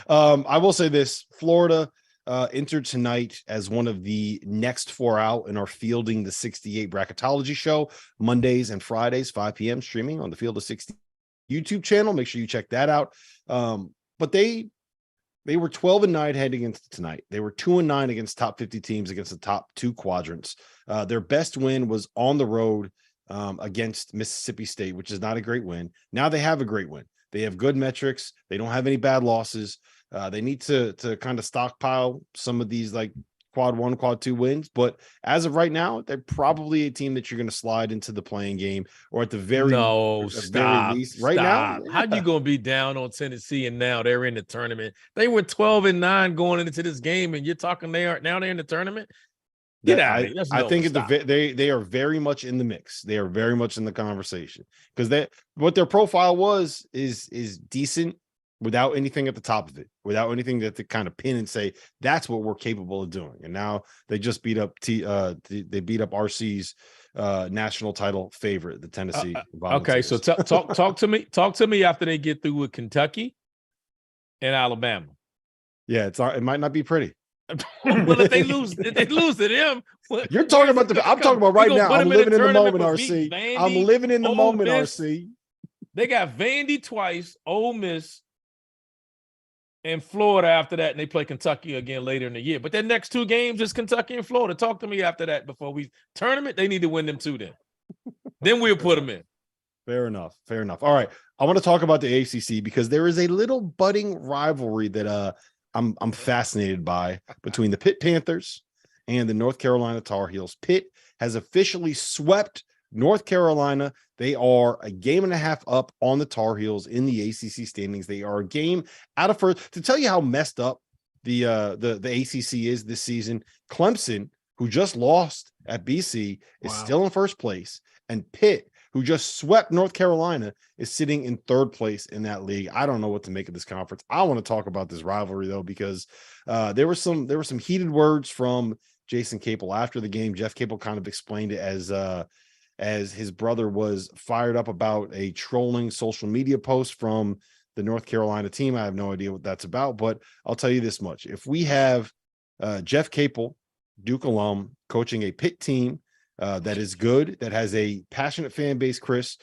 I will say this: Florida entered tonight as one of the next 4 out and are fielding the 68 bracketology show Mondays and Fridays, 5 p.m. streaming on the Field of 60 YouTube channel. Make sure you check that out. But they were 12-9 heading into tonight. They were 2-9 against top 50 teams against the top 2 quadrants. Their best win was on the road against Mississippi State, which is not a great win. Now they have a great win. They have good metrics. They don't have any bad losses. They need to kind of stockpile some of these like quad 1, quad 2 wins. But as of right now, they're probably a team that you're going to slide into the playing game, or at the very least. Right now, how you going to be down on Tennessee and now they're in the tournament? They were 12-9 going into this game, and you're talking they're in the tournurnament. Get out of here. I think they are very much in the mix. They are very much in the conversation because what their profile is decent without anything at the top of it, without anything that to kind of pin and say that's what we're capable of doing. And now they just beat up RC's national title favorite, the Tennessee. Okay, so talk to me after they get through with Kentucky and Alabama. Yeah, it might not be pretty. Well, if they lose to them, you're talking about I'm talking about right now. I'm living in the moment, RC. I'm living in the moment, RC. They got Vandy twice, Ole Miss, and Florida after that, and they play Kentucky again later in the year. But their next 2 games is Kentucky and Florida. Talk to me after that before we tournament. They need to win them 2 then. Then we'll put them in. Fair enough. Fair enough. All right. I want to talk about the ACC because there is a little budding rivalry that I'm fascinated by between the Pitt Panthers and the North Carolina Tar Heels. Pitt has officially swept North Carolina. They are a game and a half up on the Tar Heels in the ACC standings. They are a game out of first. To tell you how messed up the ACC is this season, Clemson, who just lost at BC, is still in first place, and Pitt, who just swept North Carolina, is sitting in third place in that league. I don't know what to make of this conference. I want to talk about this rivalry though, because there were some heated words from Jason Capel after the game. Jeff Capel kind of explained it as his brother was fired up about a trolling social media post from the North Carolina team. I have no idea what that's about, but I'll tell you this much. If we have Jeff Capel, Duke alum, coaching a Pitt team that is good, that has a passionate fan base, Chris,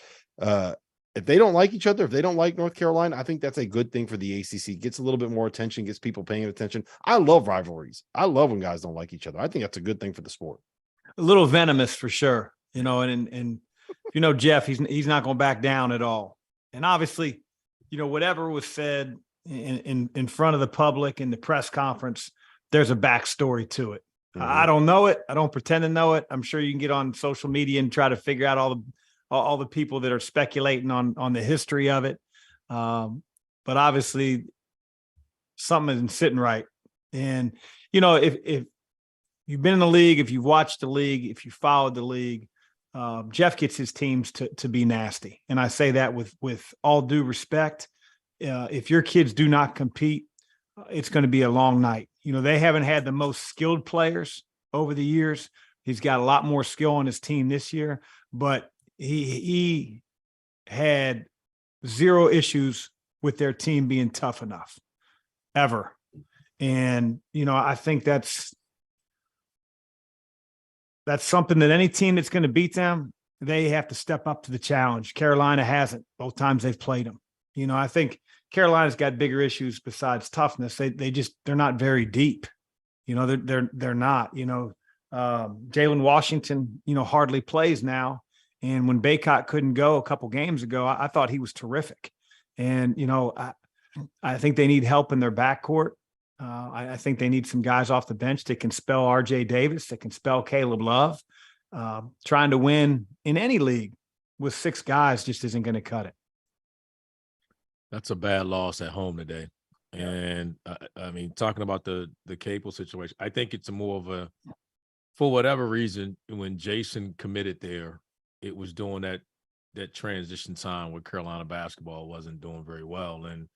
if they don't like each other, if they don't like North Carolina, I think that's a good thing for the ACC. Gets a little bit more attention, gets people paying attention. I love rivalries. I love when guys don't like each other. I think that's a good thing for the sport. A little venomous for sure, you know, and you know, Jeff, he's not going to back down at all. And obviously, you know, whatever was said in front of the public in the press conference, there's a backstory to it. Mm-hmm. I don't know it. I don't pretend to know it. I'm sure you can get on social media and try to figure out all the people that are speculating on the history of it. But obviously something isn't sitting right. And, you know, if you've been in the league, if you've watched the league, if you followed the league, Jeff gets his teams to be nasty. And I say that with all due respect. If your kids do not compete, it's going to be a long night. You know, they haven't had the most skilled players over the years. He's got a lot more skill on his team this year, but he had 0 issues with their team being tough enough ever. And, you know, I think that's something that any team that's going to beat them, they have to step up to the challenge. Carolina hasn't both times they've played them. You know, I think Carolina's got bigger issues besides toughness. They're not very deep. You know, they're not, you know, Jalen Washington, you know, hardly plays now. And when Baycott couldn't go a couple games ago, I thought he was terrific. And, you know, I think they need help in their backcourt. I think they need some guys off the bench that can spell RJ Davis, that can spell Caleb Love. Trying to win in any league with 6 guys just isn't going to cut it. That's a bad loss at home today. And I mean, talking about the Capel situation, I think it's more of a, for whatever reason, when Jason committed there, it was during that transition time where Carolina basketball wasn't doing very well. And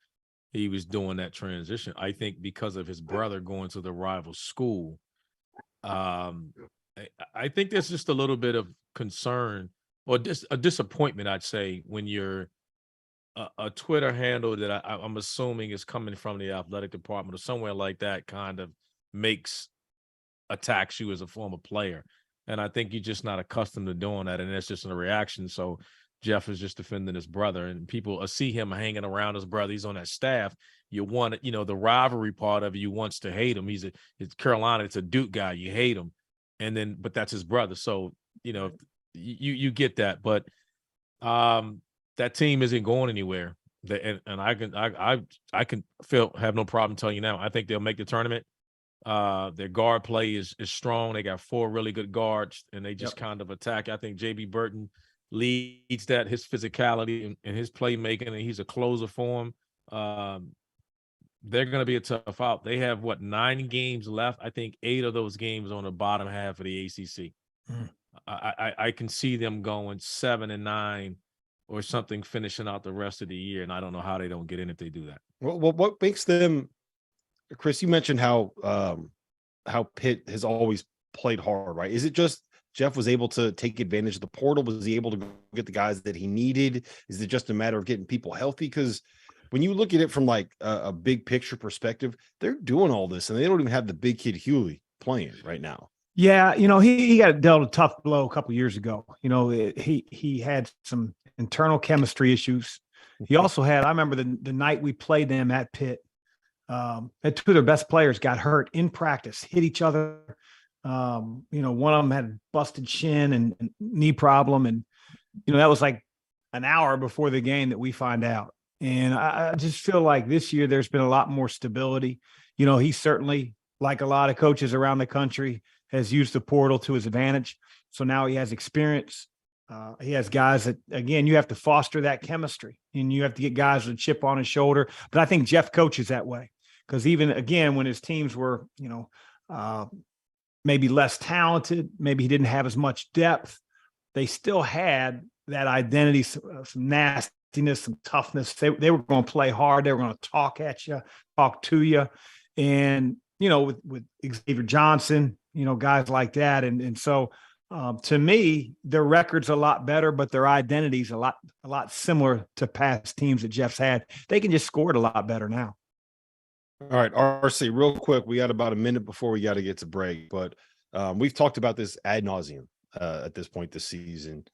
he was doing that transition. I think because of his brother going to the rival school, I think there's just a little bit of concern or a disappointment, I'd say, when you're a Twitter handle that I'm assuming is coming from the athletic department or somewhere like that kind of attacks you as a former player. And I think you're just not accustomed to doing that. And that's just a reaction. So Jeff is just defending his brother, and people see him hanging around his brother. He's on that staff. You want it, you know, the rivalry part of you wants to hate him. It's Carolina. It's a Duke guy. You hate him. But that's his brother. So, you know, you get that, but that team isn't going anywhere. And I can have no problem telling you now, I think they'll make the tournament. Their guard play is strong. They got 4 really good guards, and they just kind of attack. I think JB Burton leads that, his physicality and his playmaking, and he's a closer for him. They're going to be a tough out. They have 9 games left. I think 8 of those games on the bottom half of the ACC. I can see them going 7-9 or something, finishing out the rest of the year. And I don't know how they don't get in if they do that. Well, what makes them, Chris, you mentioned how Pitt has always played hard, right? Is it just Jeff was able to take advantage of the portal? Was he able to get the guys that he needed? Is it just a matter of getting people healthy? Because when you look at it from like a big picture perspective, they're doing all this and they don't even have the big kid Hewley playing right now. Yeah, you know, he got dealt a tough blow a couple of years ago. You know, he had some internal chemistry issues. He also had, I remember the night we played them at Pitt, And two of their best players got hurt in practice, hit each other. One of them had busted shin and knee problem. And, that was like an hour before the game that we find out. And I just feel like this year there's been a lot more stability. He certainly, like a lot of coaches around the country, has used the portal to his advantage. So now he has experience. He has guys that, again, you have to foster that chemistry, and you have to get guys with a chip on his shoulder. But I think Jeff coaches that way, because even, again, when his teams were, maybe less talented, maybe he didn't have as much depth, they still had that identity, some nastiness, some toughness. They were going to play hard. They were going to talk at you, talk to you. And, with Xavier Johnson, guys like that. And so to me, their record's a lot better, but their identity's a lot similar to past teams that Jeff's had. They can just score it a lot better now. All right, RC, real quick, we got about a minute before we got to get to break, but we've talked about this ad nauseum at this point this season.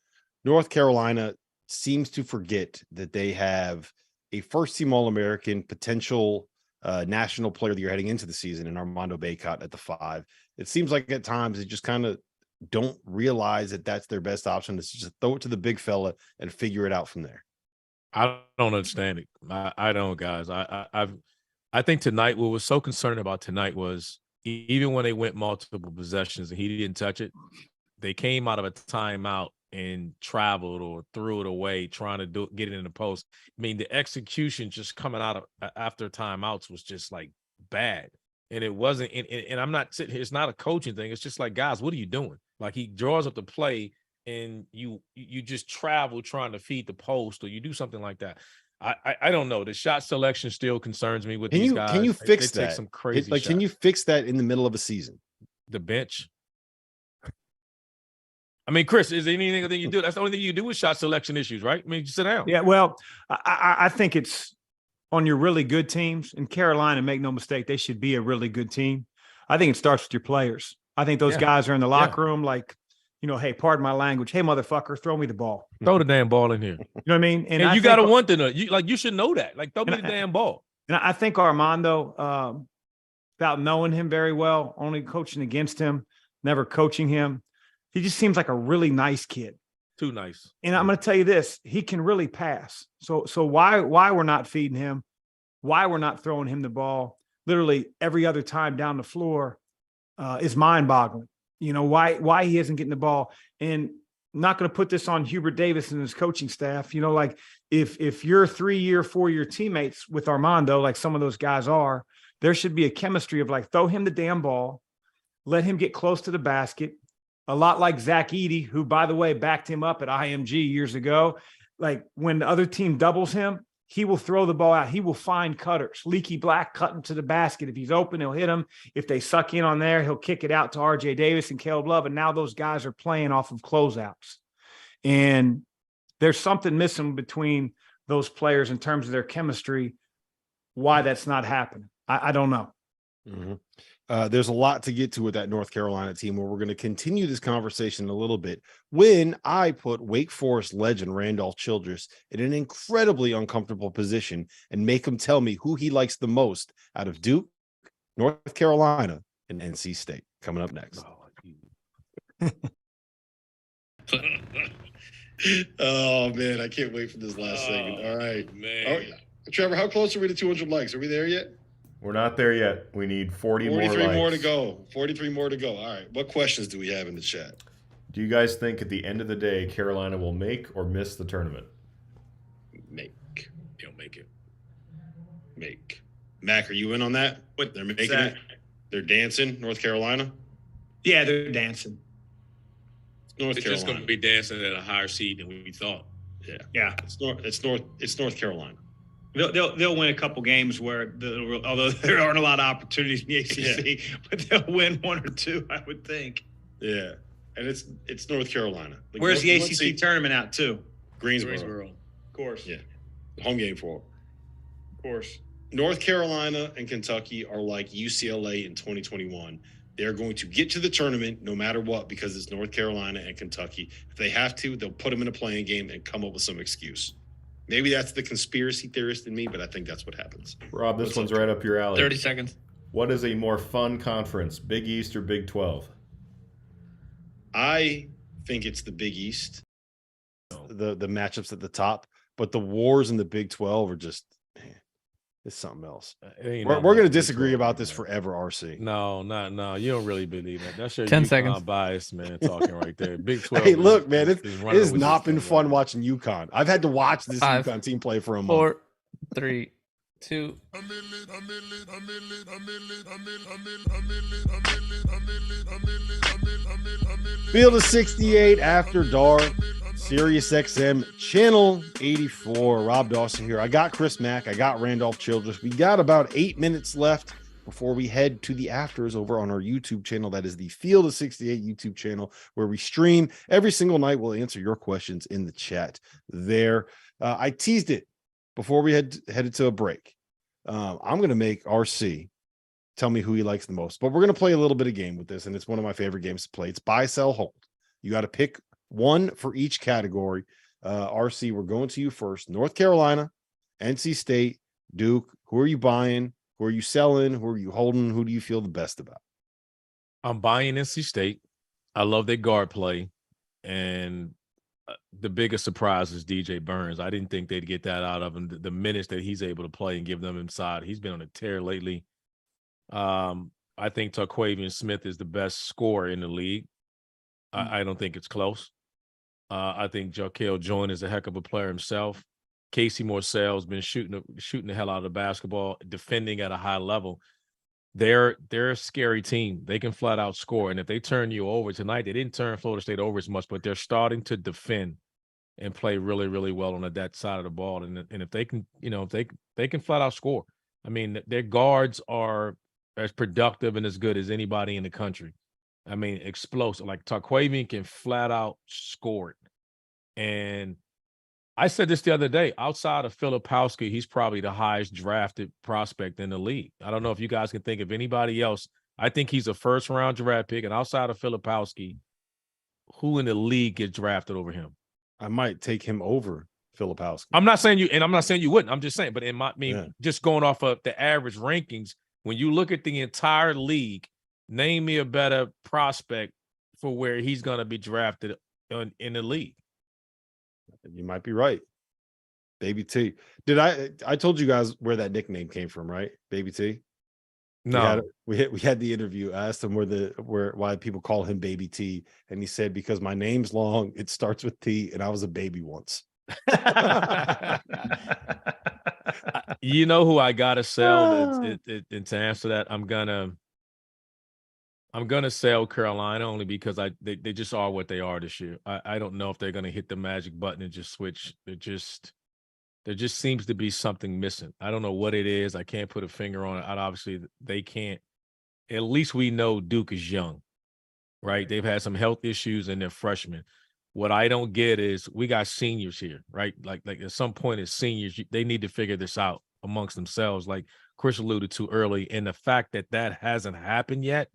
North Carolina seems to forget that they have a first-team All-American, potential national player of the year heading into the season in Armando Bacot at the 5. It seems like at times they just kind of don't realize that that's their best option. It's just throw it to the big fella and figure it out from there. I don't understand it. I don't, guys. I think tonight, what was so concerning about tonight was even when they went multiple possessions and he didn't touch it, they came out of a timeout and traveled or threw it away, trying to get it in the post. I mean, the execution just coming out of after timeouts was just like bad. And it wasn't, and I'm not sitting here, it's not a coaching thing. It's just like, guys, what are you doing? Like, he draws up the play and you just travel trying to feed the post, or you do something like that. I don't know. The shot selection still concerns me with these guys. Can you fix that? Take some crazy shots. Can you fix that in the middle of a season? The bench. I mean, Chris, is there anything that you do? That's the only thing you do with shot selection issues, right? I mean, you sit down. Yeah, well, I think it's on your really good teams. In Carolina, make no mistake, they should be a really good team. I think it starts with your players. I think those guys are in the locker room like, hey, pardon my language. Hey, motherfucker, throw me the ball. Throw the damn ball in here. You know what I mean? And you got to want to know. You should know that. Like, throw me the damn ball. And I think Armando, without knowing him very well, only coaching against him, never coaching him, he just seems like a really nice kid. Too nice. And I'm going to tell you this, he can really pass. So why we're not feeding him, why we're not throwing him the ball literally every other time down the floor is mind-boggling. Why he isn't getting the ball. And I'm not going to put this on Hubert Davis and his coaching staff. Like if you're 3-year, 4-year teammates with Armando, like some of those guys are, there should be a chemistry of like, throw him the damn ball, let him get close to the basket. A lot like Zach Edey, who, by the way, backed him up at IMG years ago. Like when the other team doubles him, he will throw the ball out. He will find cutters. Leaky Black cutting to the basket. If he's open, he'll hit him. If they suck in on there, he'll kick it out to RJ Davis and Caleb Love. And now those guys are playing off of closeouts. And there's something missing between those players in terms of their chemistry. Why that's not happening, I don't know. Mm-hmm. There's a lot to get to with that North Carolina team, where we're going to continue this conversation a little bit when I put Wake Forest legend Randolph Childress in an incredibly uncomfortable position and make him tell me who he likes the most out of Duke, North Carolina, and NC State. Coming up next. Oh, man, I can't wait for this last segment. All right. Man. All right. Trevor, how close are we to 200 likes? Are we there yet? We're not there yet. We need 43 more to go. 43 more to go. All right. What questions do we have in the chat? Do you guys think at the end of the day, Carolina will make or miss the tournament? Make. They'll make it. Make. Mack, are you in on that? What they're making it? They're dancing, North Carolina? Yeah, they're dancing. It's just going to be dancing at a higher seed than we thought. Yeah. It's North Carolina. They'll win a couple games where, although there aren't a lot of opportunities in the ACC, but they'll win one or two, I would think. Yeah, and it's North Carolina. Like, where's the ACC tournament out too? Greensboro. Of course. Yeah, home game for them. Of course. North Carolina and Kentucky are like UCLA in 2021. They're going to get to the tournament no matter what because it's North Carolina and Kentucky. If they have to, they'll put them in a playing game and come up with some excuse. Maybe that's the conspiracy theorist in me, but I think that's what happens. Rob, this one's right up your alley. 30 seconds. What is a more fun conference, Big East or Big 12? I think it's the Big East. The matchups at the top, but the wars in the Big 12 are just, man, it's something else. We're going to disagree about this forever, RC. No. You don't really believe that. That's your 10 UConn seconds. bias, man, talking right there. Big 12. Hey, look, man, it running has with not this been thing, fun right? watching UConn. I've had to watch this 5, UConn team play for a month. 4, 3, 2. Field of 68 after dark. Sirius XM channel 84. Rob Dauster here. I got Chris Mack. I got Randolph Childress. We got about 8 minutes left before we head to the afters over on our YouTube channel. That is the Field of 68 YouTube channel where we stream every single night. We'll answer your questions in the chat there. I teased it before we headed to a break. I'm going to make RC tell me who he likes the most, but we're going to play a little bit of game with this, and it's one of my favorite games to play. It's buy, sell, hold. You got to pick one for each category. RC, we're going to you first. North Carolina, NC State, Duke. Who are you buying? Who are you selling? Who are you holding? Who do you feel the best about? I'm buying NC State. I love their guard play, and the biggest surprise is DJ Burns. I didn't think they'd get that out of him. The minutes that he's able to play and give them inside, he's been on a tear lately. I think Tarquavian Smith is the best scorer in the league. I don't think it's close. I think Jarkel Joyner is a heck of a player himself. Casey Morcell's been shooting the hell out of the basketball, defending at a high level. They're a scary team. They can flat out score. And if they turn you over tonight, they didn't turn Florida State over as much, but they're starting to defend and play really, really well on that side of the ball. And if they can, if they can flat out score. I mean, their guards are as productive and as good as anybody in the country. I mean, explosive. Like Tarquavian can flat out score it. And I said this the other day, outside of Filipowski, he's probably the highest drafted prospect in the league. I don't know if you guys can think of anybody else. I think he's a first-round draft pick, and outside of Filipowski, who in the league gets drafted over him? I might take him over Filipowski. I'm not saying you wouldn't. I'm just saying, but just going off of the average rankings, when you look at the entire league, name me a better prospect for where he's going to be drafted in the league. You might be right. Baby T. I told you guys where that nickname came from, right? Baby T. No. We had the interview. I asked him why people call him Baby T, and he said, because my name's long, it starts with T, and I was a baby once. You know who I gotta sell? And to answer that, I'm gonna sell Carolina only because they just are what they are this year. I don't know if they're gonna hit the magic button and just switch. There just seems to be something missing. I don't know what it is. I can't put a finger on it. Obviously, they can't. At least we know Duke is young, right? They've had some health issues and they're freshmen. What I don't get is we got seniors here, right? Like at some point as seniors, they need to figure this out amongst themselves, like Chris alluded to early. And the fact that hasn't happened yet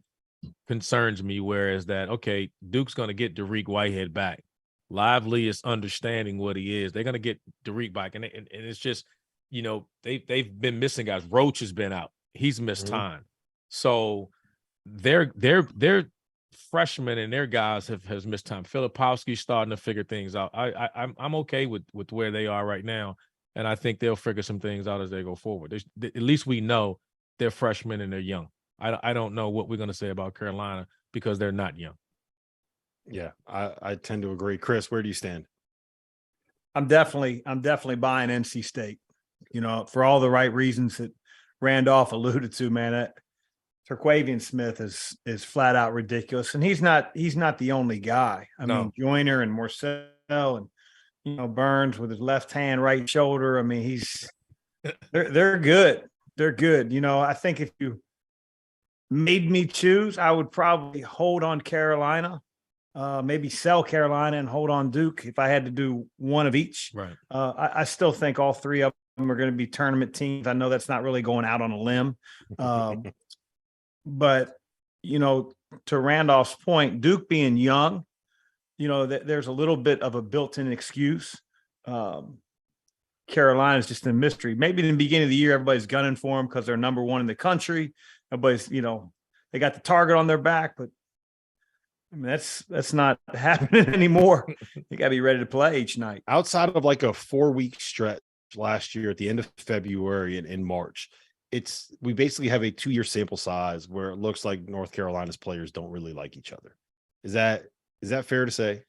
concerns me, whereas that, okay, Duke's going to get Derek Whitehead back. Lively is understanding what he is. They're going to get Derek back. And it's just, they've been missing guys. Roach has been out. He's missed time. So they're freshmen and their guys has missed time. Filipowski's starting to figure things out. I'm okay with where they are right now. And I think they'll figure some things out as they go forward. At least we know they're freshmen and they're young. I don't know what we're going to say about Carolina because they're not young. Yeah, I tend to agree. Chris, where do you stand? I'm definitely buying NC State, for all the right reasons that Randolph alluded to, man. Tarquavian Smith is flat out ridiculous. And he's not the only guy. I mean, Joyner and Morcell and, Burns with his left hand, right shoulder. I mean, they're good. They're good. I think if you made me choose, I would probably hold on Carolina, maybe sell Carolina and hold on Duke if I had to do one of each. Right. I still think all three of them are going to be tournament teams. I know that's not really going out on a limb. But, to Randolph's point, Duke being young, there's a little bit of a built-in excuse. Carolina is just a mystery. Maybe in the beginning of the year, everybody's gunning for them because they're number one in the country. Everybody's, they got the target on their back, but I mean, that's not happening anymore. You got to be ready to play each night. Outside of like a 4-week stretch last year at the end of February and in March, we basically have a 2-year sample size where it looks like North Carolina's players don't really like each other. Is that fair to say?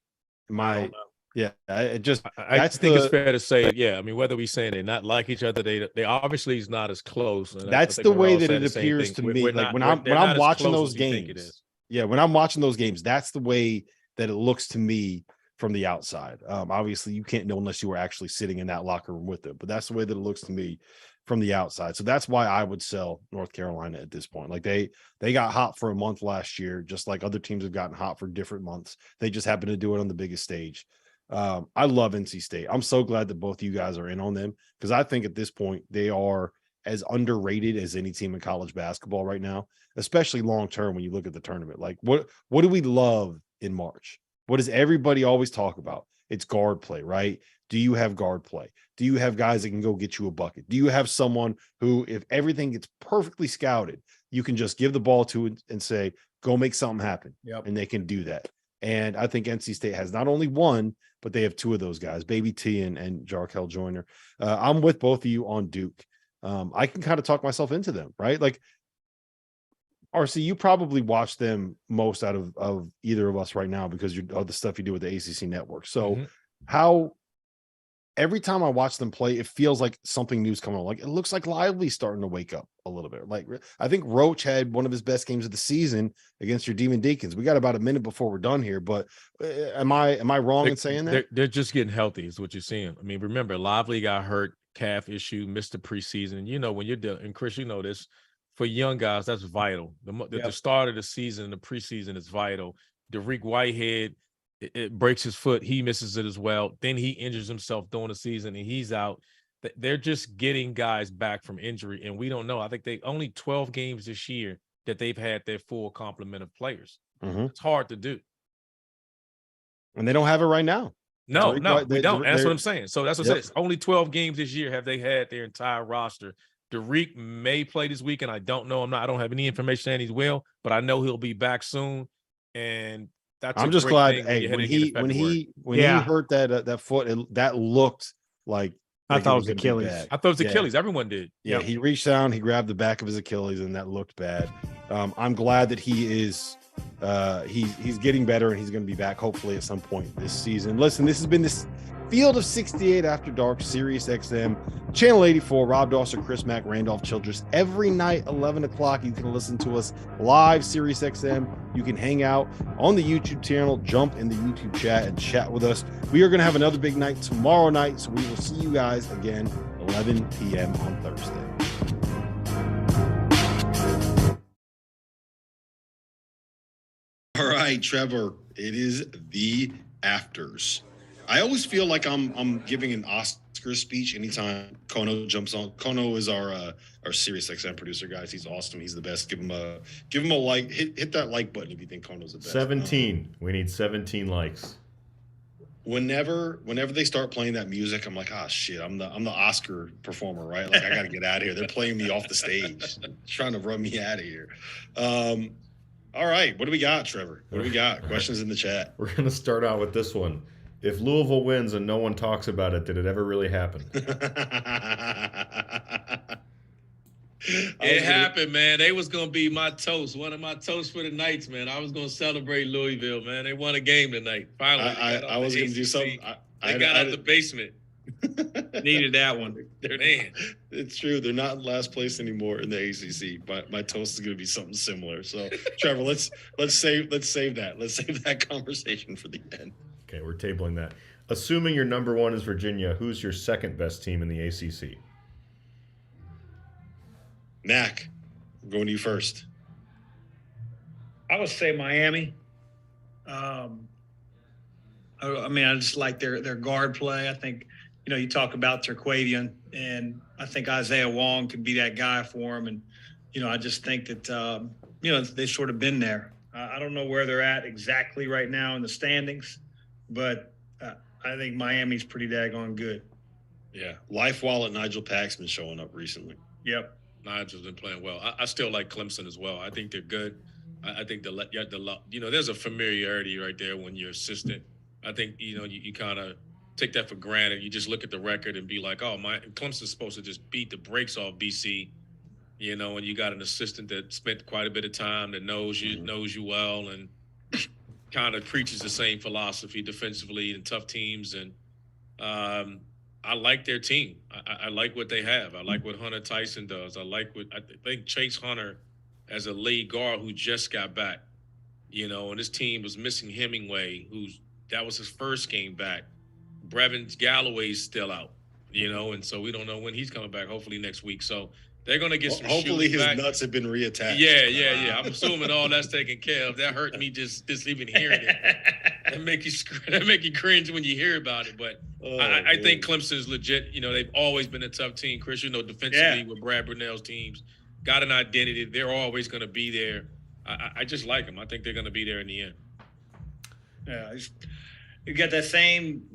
Yeah, I think it's fair to say, yeah. I mean, whether we saying they not like each other, they obviously is not as close. And that's the way that it appears to me. Like when I'm watching those games, when I'm watching those games, that's the way that it looks to me from the outside. Obviously, you can't know unless you were actually sitting in that locker room with them, but that's the way that it looks to me from the outside. So that's why I would sell North Carolina at this point. Like they got hot for a month last year, just like other teams have gotten hot for different months. They just happen to do it on the biggest stage. I love NC State. I'm so glad that both of you guys are in on them because I think at this point they are as underrated as any team in college basketball right now, especially long term when you look at the tournament. Like what do we love in March? What does everybody always talk about? It's guard play, right? Do you have guard play? Do you have guys that can go get you a bucket? Do you have someone who, if everything gets perfectly scouted, you can just give the ball to and say, go make something happen. Yep. And they can do that. And I think NC State has not only one, but they have two of those guys, Baby T and Jarkel Joyner. I'm with both of you on Duke. I can kind of talk myself into them, right? Like, RC, you probably watch them most out of either of us right now because of the stuff you do with the ACC network. So how every time I watch them play, it feels like something new's coming on. Like it looks like Lively's starting to wake up a little bit. Like I think Roach had one of his best games of the season against your Demon Deacons. We got about a minute before we're done here, but am I wrong in saying that? They're just getting healthy is what you're seeing. I mean, remember, Lively got hurt, calf issue, missed the preseason. You know, when you're dealing, and Chris, you know this, for young guys, that's vital. The start of the season, the preseason is vital. Derek Whitehead, it breaks his foot. He misses it as well. Then he injures himself during the season and he's out. They're just getting guys back from injury. And we don't know. I think they only 12 games this year that they've had their full complement of players. It's hard to do. And they don't have it right now. No, we don't. That's what I'm saying. So that's what I'm saying. It's only 12 games this year have they had their entire roster. Derek may play this weekend. I don't know. I don't have any information saying he will, but I know he'll be back soon. And I'm just glad. Hey, when he hurt that foot, that looked like I thought it was Achilles. I thought it was Achilles. Everyone did. Yeah, he reached down, he grabbed the back of his Achilles, and that looked bad. I'm glad that he is. He's getting better, and he's going to be back hopefully at some point this season. Listen, this has been this Field of 68 After Dark, Sirius XM, Channel 84, Rob Dauster, Chris Mack, Randolph Childress. Every night, 11 o'clock, you can listen to us live, Sirius XM. You can hang out on the YouTube channel, jump in the YouTube chat, and chat with us. We are going to have another big night tomorrow night, so we will see you guys again 11 p.m. on Thursday. All right, Trevor, it is the afters. I always feel like I'm giving an Oscar speech anytime Kono jumps on. Kono is our Sirius XM producer, guys. He's awesome. He's the best. Give him a like. Hit that like button if you think Kono's the best. 17. We need 17 likes. Whenever they start playing that music, I'm like, shit, I'm the Oscar performer, right? Like I gotta get out of here. They're playing me off the stage, trying to run me out of here. All right, what do we got, Trevor? What do we got? Questions in the chat. We're gonna start out with this one. If Louisville wins and no one talks about it, did it ever really happen? It happened, man. They was going to be my toast. One of my toasts for the Knights, man. I was going to celebrate Louisville, man. They won a game tonight. Finally. I was going to do something. They got out the basement. Needed that one. Man. It's true. They're not in last place anymore in the ACC. But my toast is going to be something similar. So, Trevor, let's save that. Let's save that conversation for the end. Okay, we're tabling that. Assuming your number one is Virginia, who's your second best team in the ACC? Mack, I'm going to you first. I would say Miami. I just like their guard play. I think, you talk about Terquavian, and I think Isaiah Wong could be that guy for him. And, I just think that, they've sort of been there. I don't know where they're at exactly right now in the standings, but I think Miami's pretty daggone good. Yeah. Life Wallet Nigel Paxman showing up recently. Yep. Nigel's been playing well. I still like Clemson as well. I think they're good. I think there's a familiarity right there when you're assistant. I think, you kind of take that for granted. You just look at the record and be like, oh, Clemson's supposed to just beat the brakes off BC, and you got an assistant that spent quite a bit of time that knows you well and kind of preaches the same philosophy defensively in tough teams. And I like their team. I like what they have. I like what Hunter Tyson does. I think Chase Hunter as a lead guard who just got back, and his team was missing Hemingway, that was his first game back. Brevin Galloway's still out, and so we don't know when he's coming back, hopefully next week. So they're going to get some hopefully his back. nuts have been reattached. Yeah. I'm assuming all that's taken care of. That hurt me just even hearing it. That make you cringe when you hear about it. But I think Clemson's legit. They've always been a tough team, Chris. Defensively with Brad Brunell's teams, got an identity. They're always going to be there. I just like them. I think they're going to be there in the end. Yeah, you got that same,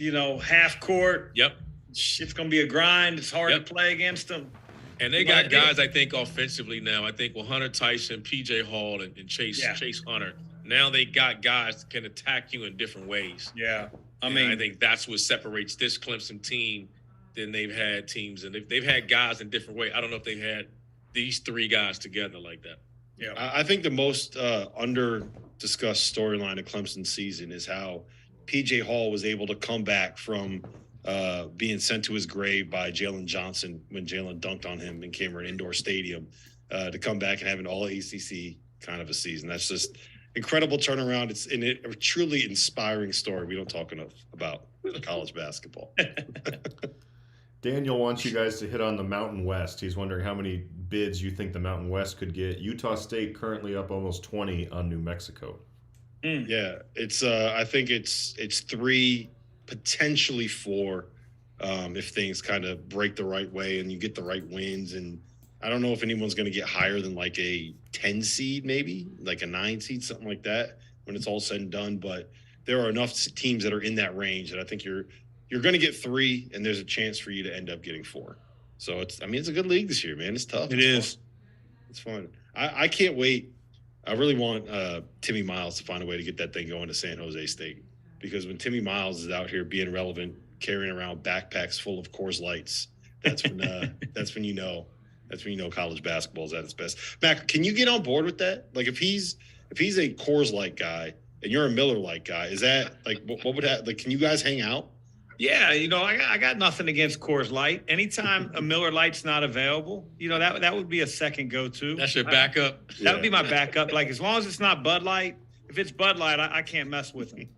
half court. Yep. It's going to be a grind. It's hard to play against them. And they got guys, I think, offensively now. I think with Hunter Tyson, P.J. Hall, and Chase Hunter, now they got guys that can attack you in different ways. Yeah. I think that's what separates this Clemson team than they've had teams. And they've had guys in different ways. I don't know if they've had these three guys together like that. Yeah. I think the most under-discussed storyline of Clemson's season is how P.J. Hall was able to come back from being sent to his grave by Jalen Johnson when Jalen dunked on him in Cameron Indoor Stadium to come back and have an all-ACC kind of a season. That's just incredible turnaround. It's a truly inspiring story. We don't talk enough about college basketball. Daniel wants you guys to hit on the Mountain West. He's wondering how many bids you think the Mountain West could get. Utah State currently up almost 20 on New Mexico. Yeah, it's I think it's 3, potentially 4, if things kind of break the right way and you get the right wins. And I don't know if anyone's going to get higher than like a 10 seed, maybe like a 9 seed, something like that when it's all said and done. But there are enough teams that are in that range that I think you're going to get 3, and there's a chance for you to end up getting 4. So it's a good league this year, man. It's tough. It's fun. I can't wait. I really want Timmy Miles to find a way to get that thing going to San Jose State, because when Timmy Miles is out here being relevant, carrying around backpacks full of Coors Lights, that's when you know college basketball is at its best. Mack, can you get on board with that? Like if he's a Coors Light guy and you're a Miller Light guy, is that like what would happen? Like, can you guys hang out? Yeah, I got nothing against Coors Light. Anytime a Miller Lite's not available, that would be a second go-to. That's your backup. That would be my backup. Like as long as it's not Bud Light. If it's Bud Light, I can't mess with them.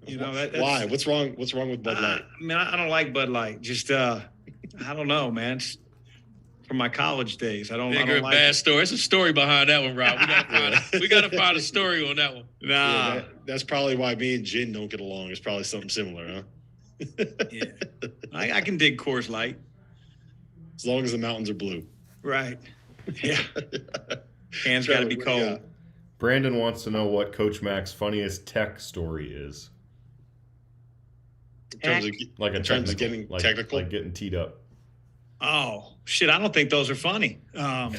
Why? What's wrong with Bud Light? I don't like Bud Light. Just I don't know, man. From my college days, I don't like bad story. It's a story behind that one, Rob. We gotta find a story on that one. Nah, that's probably why me and Jin don't get along. It's probably something similar, huh? Yeah, I can dig Coors Light as long as the mountains are blue. Right. Yeah. Hands got to be cold. Brandon wants to know what Coach Mack's funniest tech story is. In terms of getting technical, like getting teed up. Oh shit! I don't think those are funny. I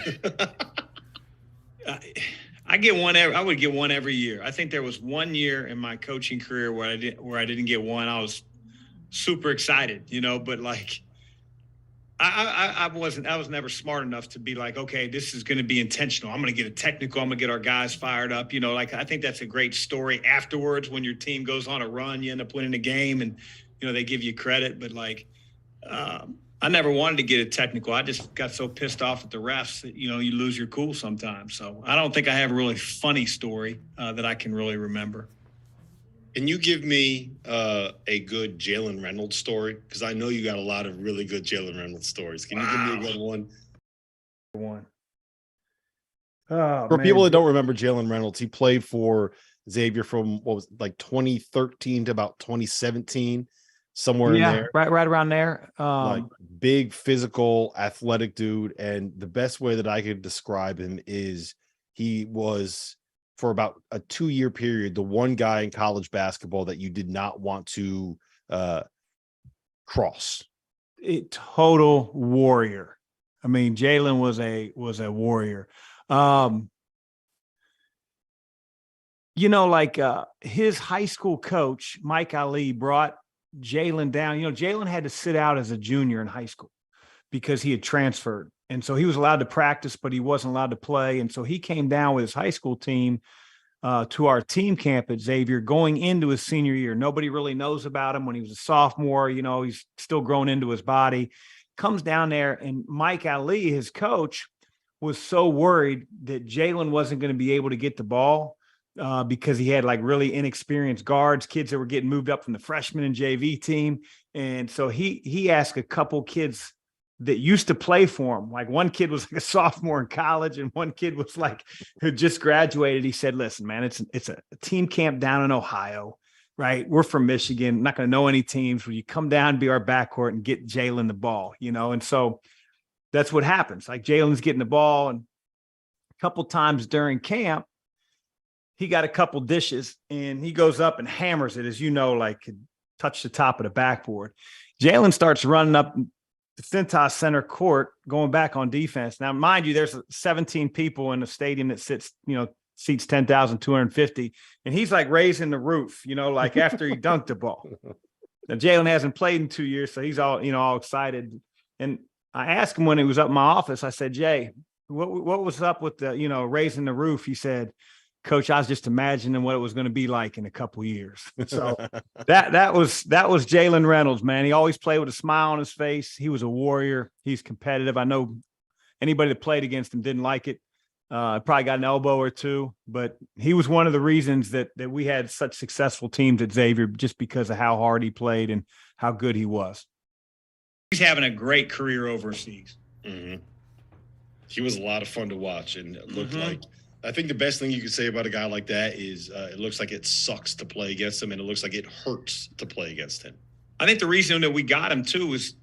get one. I would get one every year. I think there was one year in my coaching career where I didn't get one. I was super excited, but like I was never smart enough to be like, okay, this is going to be intentional. I'm going to get a technical. I'm going to get our guys fired up. I think that's a great story afterwards when your team goes on a run, you end up winning a game and, they give you credit. But like, I never wanted to get a technical. I just got so pissed off at the refs that, you lose your cool sometimes. So I don't think I have a really funny story that I can really remember. Can you give me a good Jalen Reynolds story? Because I know you got a lot of really good Jalen Reynolds stories. Can you give me a good one? For people that don't remember Jalen Reynolds, he played for Xavier from 2013 to about 2017, somewhere in there. Right around there. Like big, physical, athletic dude. And the best way that I could describe him is he was, for about a 2-year period, the one guy in college basketball that you did not want to cross. total warrior. I mean, Jalen was a warrior. His high school coach, Mike Ali, brought Jalen down. Jalen had to sit out as a junior in high school because he had transferred. And so he was allowed to practice, but he wasn't allowed to play. And so he came down with his high school team to our team camp at Xavier going into his senior year. Nobody really knows about him when he was a sophomore. He's still growing into his body. Comes down there, and Mike Ali, his coach, was so worried that Jalen wasn't going to be able to get the ball because he had like really inexperienced guards, kids that were getting moved up from the freshman and JV team. And so he asked a couple kids that used to play for him. Like one kid was like a sophomore in college and one kid was like, who just graduated. He said, listen, man, it's a team camp down in Ohio, right? We're from Michigan, not going to know any teams. Will you come down and be our backcourt and get Jalen the ball, And so that's what happens. Like Jalen's getting the ball, and a couple times during camp, he got a couple dishes and he goes up and hammers it, as like touch the top of the backboard. Jalen starts running up the Cintas center court, going back on defense. Now, mind you, there's 17 people in a stadium that seats 10,250. And he's like raising the roof, like after he dunked the ball. Now, Jalen hasn't played in 2 years, so he's all excited. And I asked him when he was up in my office, I said, Jay, what was up with the, raising the roof? He said, Coach, I was just imagining what it was going to be like in a couple years. So that was Jalen Reynolds, man. He always played with a smile on his face. He was a warrior. He's competitive. I know anybody that played against him didn't like it. Probably got an elbow or two, but he was one of the reasons that we had such successful teams at Xavier, just because of how hard he played and how good he was. He's having a great career overseas. Mm-hmm. He was a lot of fun to watch, and it looked like, I think the best thing you could say about a guy like that is it looks like it sucks to play against him, and it looks like it hurts to play against him. I think the reason that we got him too was,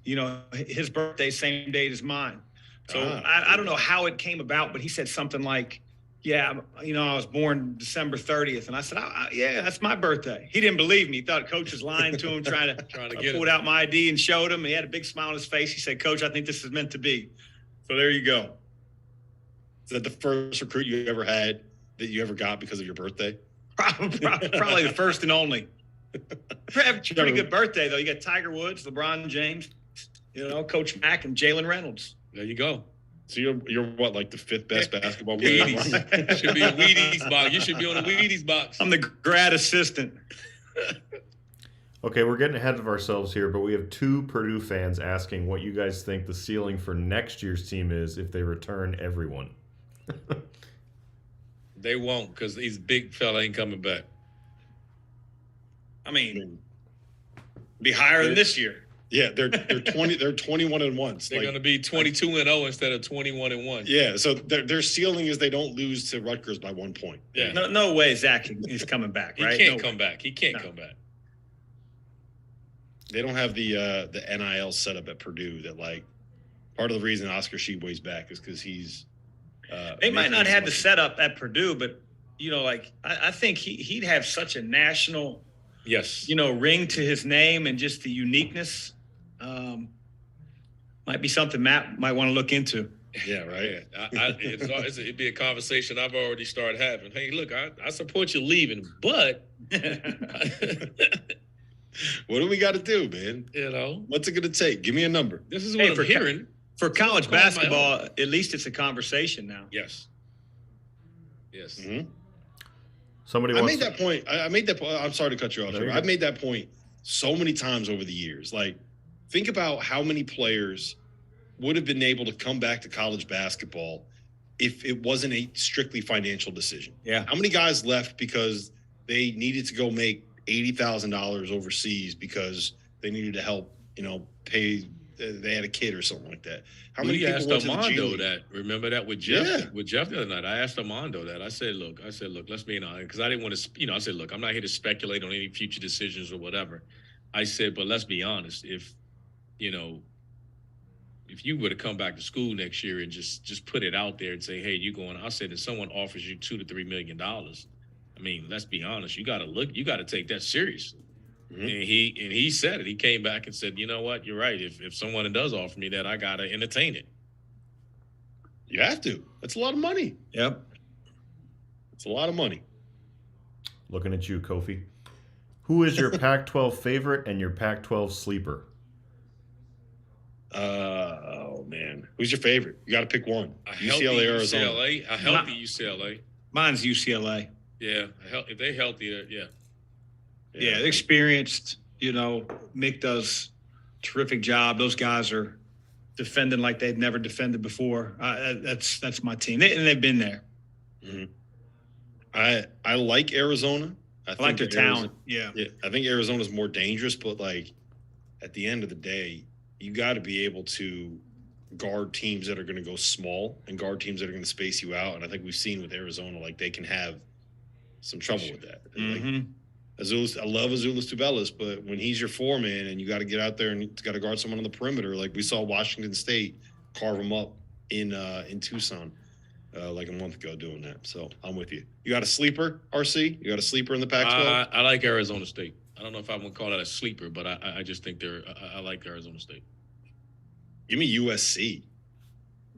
his birthday same date as mine. So I don't know how it came about, but he said something like, I was born December 30th. And I said, yeah, that's my birthday. He didn't believe me. He thought Coach was lying to him, trying to pull out my ID and showed him. He had a big smile on his face. He said, Coach, I think this is meant to be. So there you go. Is that the first recruit you ever had that you ever got because of your birthday? Probably the first and only. Pretty good birthday, though. You got Tiger Woods, LeBron James, Coach Mack, and Jalen Reynolds. There you go. So you're what, like the fifth best basketball player? Should be a Wheaties box. You should be on a Wheaties box. I'm the grad assistant. Okay, we're getting ahead of ourselves here, but we have two Purdue fans asking what you guys think the ceiling for next year's team is if they return everyone. They won't, because he's big fella ain't coming back. I mean, be higher than this year. Yeah, they're 20. They're 21-1. They're going to be 22-0 instead of 21-1. Yeah, so their ceiling is they don't lose to Rutgers by 1 point. Yeah, no way Zach is coming back. Right? He can't come back. He can't come back. They don't have the NIL setup at Purdue. That part of the reason Oscar Tshiebwe's back is because he's. They might not have the setup at Purdue, but I think he'd have such a national. Yes. Ring to his name and just the uniqueness might be something Matt might want to look into. Yeah, right. It'd be a conversation I've already started having. Hey, look, I support you leaving, but what do we got to do, man? What's it going to take? Give me a number. This is what I'm hearing. For college basketball, at least it's a conversation now. Yes. Yes. Mm-hmm. Somebody I made that point. I'm sorry to cut you off. I've made that point so many times over the years. Think about how many players would have been able to come back to college basketball if it wasn't a strictly financial decision. Yeah. How many guys left because they needed to go make $80,000 overseas because they needed to help, pay. They had a kid or something like that. How many people asked went to the G Armando League? that? Remember that with Jeff? Yeah. With Jeff the other night, I asked Armando that. I said, look, let's be honest, because I didn't want to, I said, look, I'm not here to speculate on any future decisions or whatever. I said, but let's be honest, if you were to come back to school next year and just put it out there and say, hey, you going? I said, if someone offers you $2 to $3 million, I mean, let's be honest, you got to take that seriously. And he said it. He came back and said, you know what? You're right. If someone does offer me that, I got to entertain it. You have to. That's a lot of money. Yep. It's a lot of money. Looking at you, Kofi. Who is your Pac-12 favorite and your Pac-12 sleeper? Oh, man. Who's your favorite? You got to pick one. UCLA, Arizona. UCLA, a healthy UCLA. Mine's UCLA. Yeah. If they're healthy, yeah. Yeah, experienced. Mick does a terrific job. Those guys are defending like they've never defended before. That's my team, and they've been there. Mm-hmm. I like Arizona. I like their talent. Yeah, I think Arizona's more dangerous, but at the end of the day, you got to be able to guard teams that are going to go small and guard teams that are going to space you out. And I think we've seen with Arizona, they can have some trouble with that. Mm-hmm. Azuolas, I love Azuolas Tubelis, but when he's your foreman and you got to get out there and you got to guard someone on the perimeter, like we saw Washington State carve them up in Tucson a month ago doing that. So I'm with you. You got a sleeper, RC? You got a sleeper in the Pac-12? I like Arizona State. I don't know if I would call that a sleeper, but I just think I like Arizona State. Give me USC.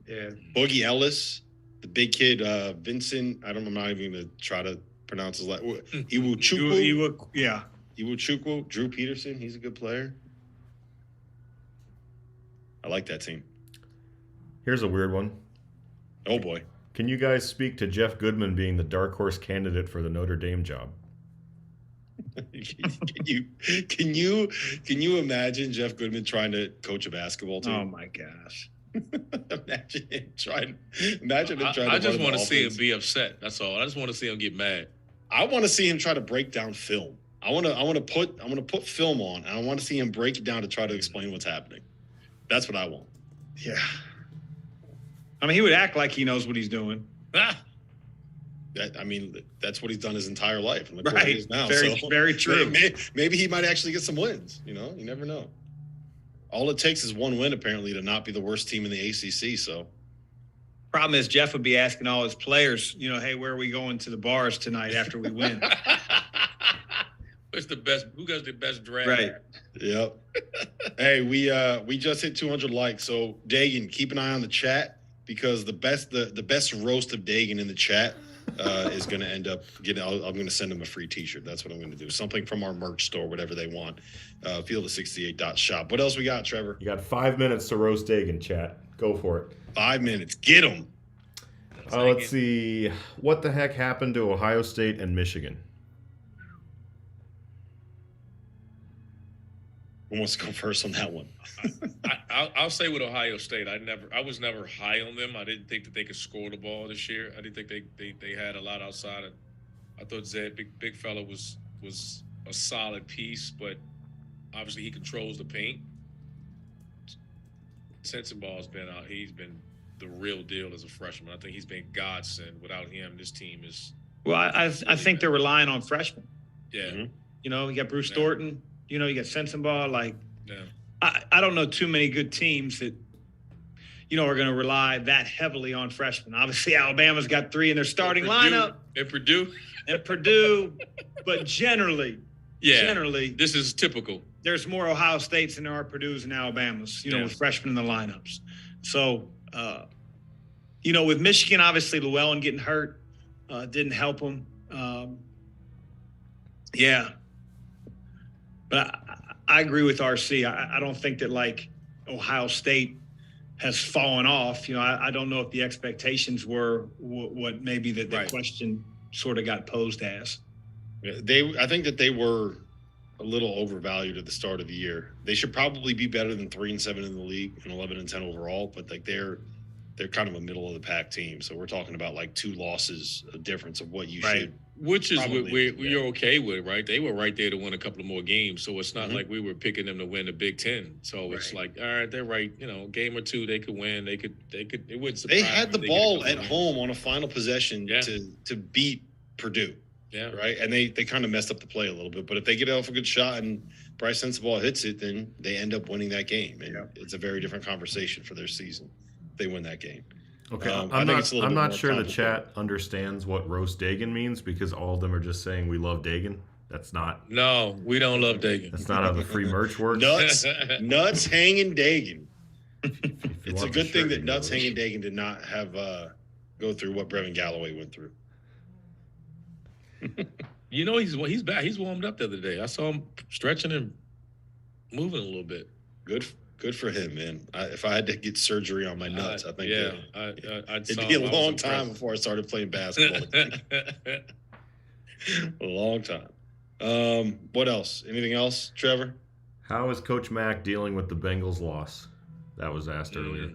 Yeah. Boogie Ellis, the big kid, Vincent. I'm not even going to try to pronounce his last. Iwuchukwu. Yeah. Iwuchukwu. Drew Peterson. He's a good player. I like that team. Here's a weird one. Oh, boy. Can you guys speak to Jeff Goodman being the dark horse candidate for the Notre Dame job? Can you imagine Jeff Goodman trying to coach a basketball team? Oh my gosh! Imagine him trying. I just want to see him be upset. That's all. I just want to see him get mad. I want to see him try to break down film. I want to put film on, and I want to see him break it down to try to explain what's happening. That's what I want. Yeah. I mean, he would act like he knows what he's doing. That's what he's done his entire life. And look right. Where he is now. Very true. Maybe he might actually get some wins. You never know. All it takes is one win, apparently, to not be the worst team in the ACC. So, problem is, Jeff would be asking all his players, hey, where are we going to the bars tonight after we win? What's the best? Who got the best draft? Right. Yep. Hey, we just hit 200 likes. So, Dagan, keep an eye on the chat because the best roast of Dagan in the chat is going to end up getting. I'm going to send them a free T-shirt. That's what I'm going to do. Something from our merch store, whatever they want. Field68.shop. What else we got, Trevor? You got 5 minutes to roast Dagan, chat. Go for it. 5 minutes. Get them. Let's see. What the heck happened to Ohio State and Michigan? Who wants to go first on that one? I'll say with Ohio State, I was never high on them. I didn't think that they could score the ball this year. I didn't think they had a lot outside of. I thought Zed, big fella, was a solid piece, but obviously he controls the paint. Sensenball's been out. He's been the real deal as a freshman. I think he's been godsend. Without him, this team is. Well, I think they're relying on freshmen. Yeah. Mm-hmm. You got Bruce Thornton. You got Sensenball. Yeah. I don't know too many good teams that, are going to rely that heavily on freshmen. Obviously, Alabama's got 3 in their starting lineup. And Purdue. But generally, this is typical. There's more Ohio States than there are Purdue's and Alabama's, with freshmen in the lineups. So, with Michigan, obviously Llewellyn getting hurt didn't help them. But I agree with RC. I don't think that Ohio State has fallen off. I don't know if the expectations were what maybe the question sort of got posed as. I think that they were a little overvalued at the start of the year. They should probably be better than 3-7 in the league and 11-10 overall, but they're kind of a middle of the pack team. So we're talking about 2 losses, a difference of what you should. Which is what you're okay with, right? They were right there to win a couple of more games. So it's not like we were picking them to win the Big Ten. So it's all right, they're right. Game or two, they could win. They could, it wouldn't surprise They had the ball at home on a final possession to beat Purdue. Yeah. Right. And they kind of messed up the play a little bit. But if they get off a good shot and Bryce Sensabaugh hits it, then they end up winning that game. And it's a very different conversation for their season. They win that game. Okay, I'm not sure the chat understands what roast Dagan means because all of them are just saying we love Dagan. That's not. No, we don't love Dagan. That's not how the free merch works. Nuts hanging Dagan. If you It's a want the good thing shirt, that you Nuts know. hanging Dagan did not have go through what Brevin Galloway went through. You know, he's back. He's warmed up the other day. I saw him stretching and moving a little bit. Good for him, man. If I had to get surgery on my nuts, I think it'd be a long time before I started playing basketball. A long time. What else? Anything else, Trevor? How is Coach Mack dealing with the Bengals loss? That was asked earlier.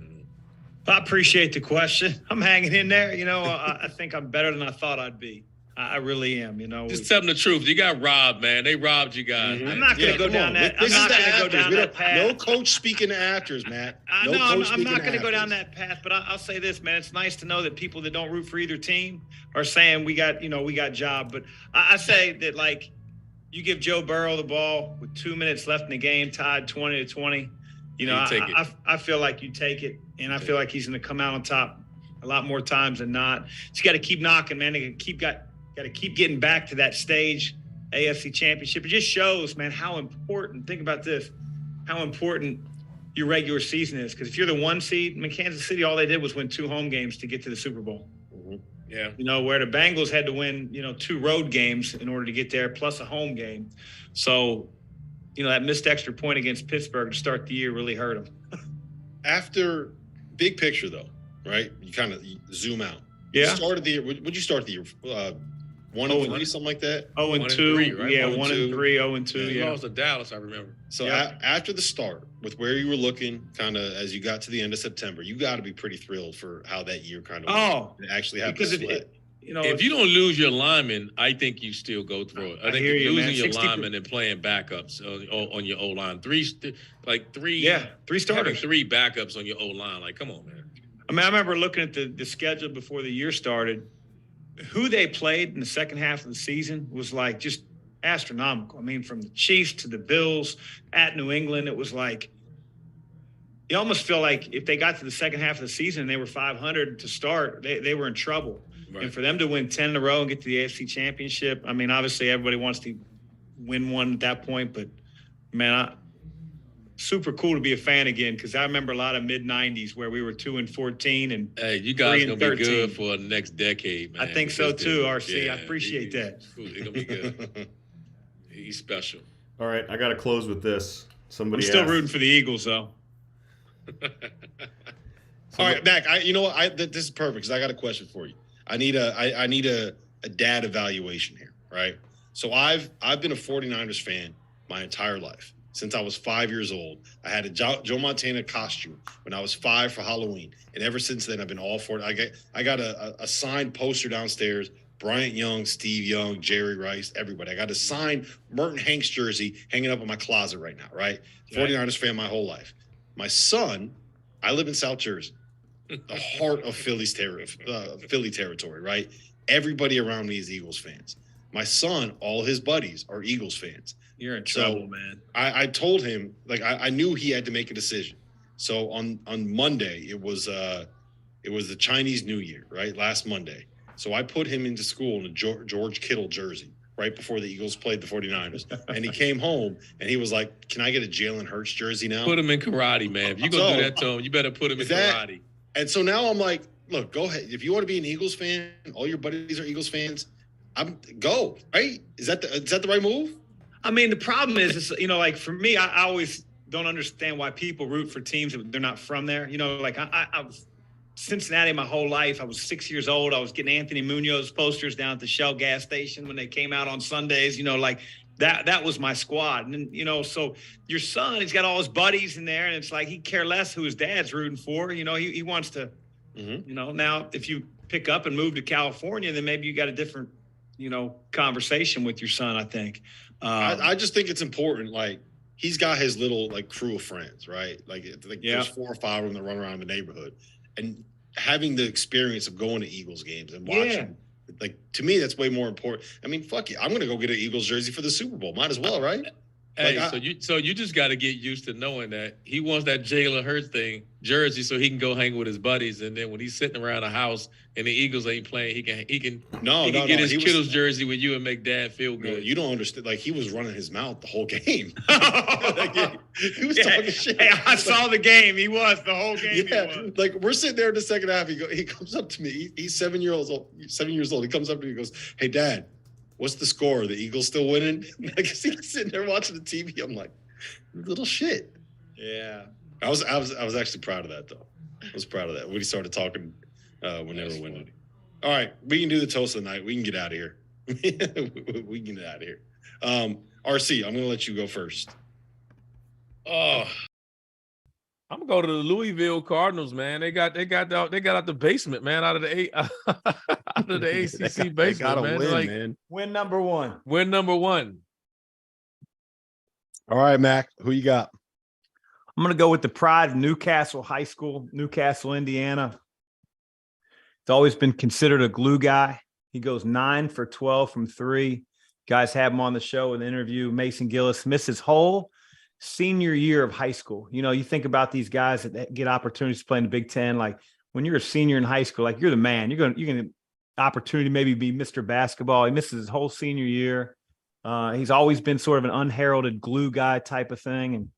I appreciate the question. I'm hanging in there. You know, I think I'm better than I thought I'd be. I really am. You know, just tell them the truth. You got robbed, man. They robbed you guys. I'm not going to go down that. I'm not going to go down that path. No coach speaking to actors, Matt. I'm not going to go down that path. But I'll say this, man. It's nice to know that people that don't root for either team are saying we got job. But I say that, like, you give Joe Burrow the ball with 2 minutes left in the game, tied 20-20. You know, I feel like you take it, and I feel like he's going to come out on top a lot more times than not. You got to keep knocking, man. They got to keep getting back to that stage, AFC Championship. It just shows, man, how important. Think about this: how important your regular season is. Because if you're the 1 seed, in Kansas City, all they did was win 2 home games to get to the Super Bowl. Yeah. You know, where the Bengals had to win, 2 road games in order to get there, plus a home game. So, that missed extra point against Pittsburgh to start the year really hurt them. After big picture, though, right? You kind of zoom out. Yeah. You started the year. Would you start the year 1-3, something like that? 0-2, right? Yeah, 1-2. 1-3, 0-2. You lost to Dallas, I remember. So after the start, with where you were looking, kind of as you got to the end of September, you got to be pretty thrilled for how that year kind of actually happened. Because if you don't lose your lineman, I think you still go through it. I think hear you, losing man. your lineman and playing backups on your O line, three starters, having 3 backups on your O line. Like, come on, man. I mean, I remember looking at the schedule before the year started. Who they played in the second half of the season was like just astronomical. I mean, from the Chiefs to the Bills at New England, it was like you almost feel like if they got to the second half of the season and they were 500 to start, they were in trouble. Right. And for them to win 10 in a row and get to the AFC Championship, I mean, obviously everybody wants to win one at that point, but man, super cool to be a fan again, because I remember a lot of mid-90s where we were 2-14 and hey, you guys gonna be good for the next decade, man. I think so too, RC. I appreciate that. He's gonna be good. He's special. All right, I got to close with this. Somebody I'm still asked, rooting for the Eagles, though. All right, Mac. You know what? This is perfect because I got a question for you. I need a dad evaluation here, right? So I've been a 49ers fan my entire life. Since I was 5 years old, I had a Joe Montana costume when I was 5 for Halloween, and ever since then, I've been all for it. I got a signed poster downstairs: Bryant Young, Steve Young, Jerry Rice, everybody. I got a signed Merton Hanks jersey hanging up in my closet right now. Right, 49ers fan my whole life. My son, I live in South Jersey, the heart of Philly territory. Right, everybody around me is Eagles fans. My son, all his buddies are Eagles fans. You're in trouble, man. I told him, like, I knew he had to make a decision. So on Monday, it was the Chinese New Year, right? Last Monday. So I put him into school in a George Kittle jersey right before the Eagles played the 49ers. And he came home and he was like, "Can I get a Jalen Hurts jersey now?" Put him in karate, man. If you're going to do that to him, you better put him in karate. And so now I'm like, look, go ahead. If you want to be an Eagles fan, all your buddies are Eagles fans, go, right? Is that the right move? I mean, the problem is, like for me, I always don't understand why people root for teams that they're not from there. Like I was Cincinnati my whole life. I was 6 years old. I was getting Anthony Munoz posters down at the Shell gas station when they came out on Sundays, like that was my squad. And, so your son, he's got all his buddies in there and it's like, he care less who his dad's rooting for. He wants to, now if you pick up and move to California, then maybe you got a different, conversation with your son, I think. I just think it's important. Like, he's got his little crew of friends, right? There's 4 or 5 of them that run around the neighborhood, and having the experience of going to Eagles games and watching, to me, that's way more important. I mean, fuck it, I'm gonna go get an Eagles jersey for the Super Bowl. Might as well, right? Hey, so you just got to get used to knowing that he wants that Jalen Hurts jersey so he can go hang with his buddies, and then when he's sitting around the house and the Eagles ain't playing, he can get his Kittles jersey with you and make Dad feel good. No, you don't understand. Like, he was running his mouth the whole game. Like, he was talking shit. Hey, I saw the game. He was the whole game. Yeah, he was. like, we're sitting there in the second half. He comes up to me. He's 7 years old. 7 years old. He comes up to me and goes, "Hey, Dad, what's the score? The Eagles still winning?" I guess he's sitting there watching the TV. I'm like, little shit. Yeah. I was actually proud of that, though. I was proud of that when he started talking when they were winning. All right, we can do the toast of the night. We can get out of here. We can get out of here. RC, I'm going to let you go first. Oh, I'm gonna go to the Louisville Cardinals, man. They got out the basement, man, out of the ACC basement, man. Man. Win number one. Win number one. All right, Mac, who you got? I'm going to go with the pride of Newcastle High School, Newcastle, Indiana. It's always been considered a glue guy. He goes 9 for 12 from 3. Guys have him on the show with an interview. Mason Gillis missed his whole senior year of high school. You know, you think about these guys that get opportunities to play in the Big Ten. Like, when you're a senior in high school, like, you're the man. You're gonna opportunity to maybe be Mr. Basketball. He misses his whole senior year. He's always been sort of an unheralded glue guy type of thing. And,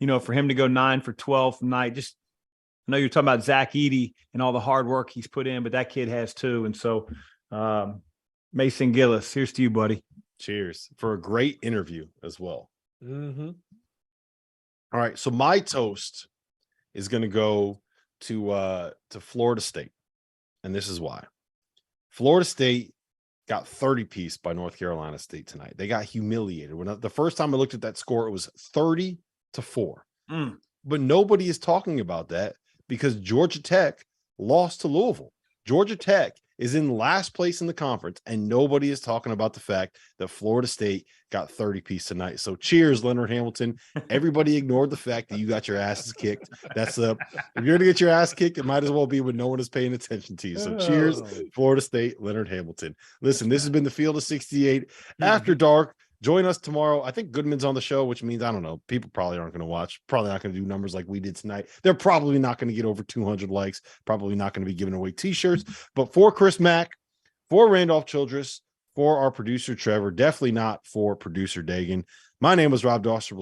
you know, for him to go 9 for 12 from night, just, I know you're talking about Zach Edey and all the hard work he's put in, but that kid has too. And so, Mason Gillis, here's to you, buddy. Cheers for a great interview as well. Mm-hmm. All right, so my toast is going to go to Florida State, and this is why. Florida State got 30-piece by North Carolina State tonight. They got humiliated. When the first time I looked at that score, it was 30-4. But nobody is talking about that because Georgia Tech lost to Louisville. Georgia Tech is in last place in the conference, and nobody is talking about the fact that Florida State got 30-piece tonight. So cheers, Leonard Hamilton. Everybody ignored the fact that you got your asses kicked. If you're going to get your ass kicked, it might as well be when no one is paying attention to you. So cheers, Florida State, Leonard Hamilton. Listen, this has been the Field of 68 After Dark. Join us tomorrow. I think Goodman's on the show, which means, I don't know, people probably aren't going to watch, probably not going to do numbers like we did tonight. They're probably not going to get over 200 likes, probably not going to be giving away t-shirts. But for Chris Mack, for Randolph Childress, for our producer Trevor, definitely not for producer Dagan, my name was Rob Dauster.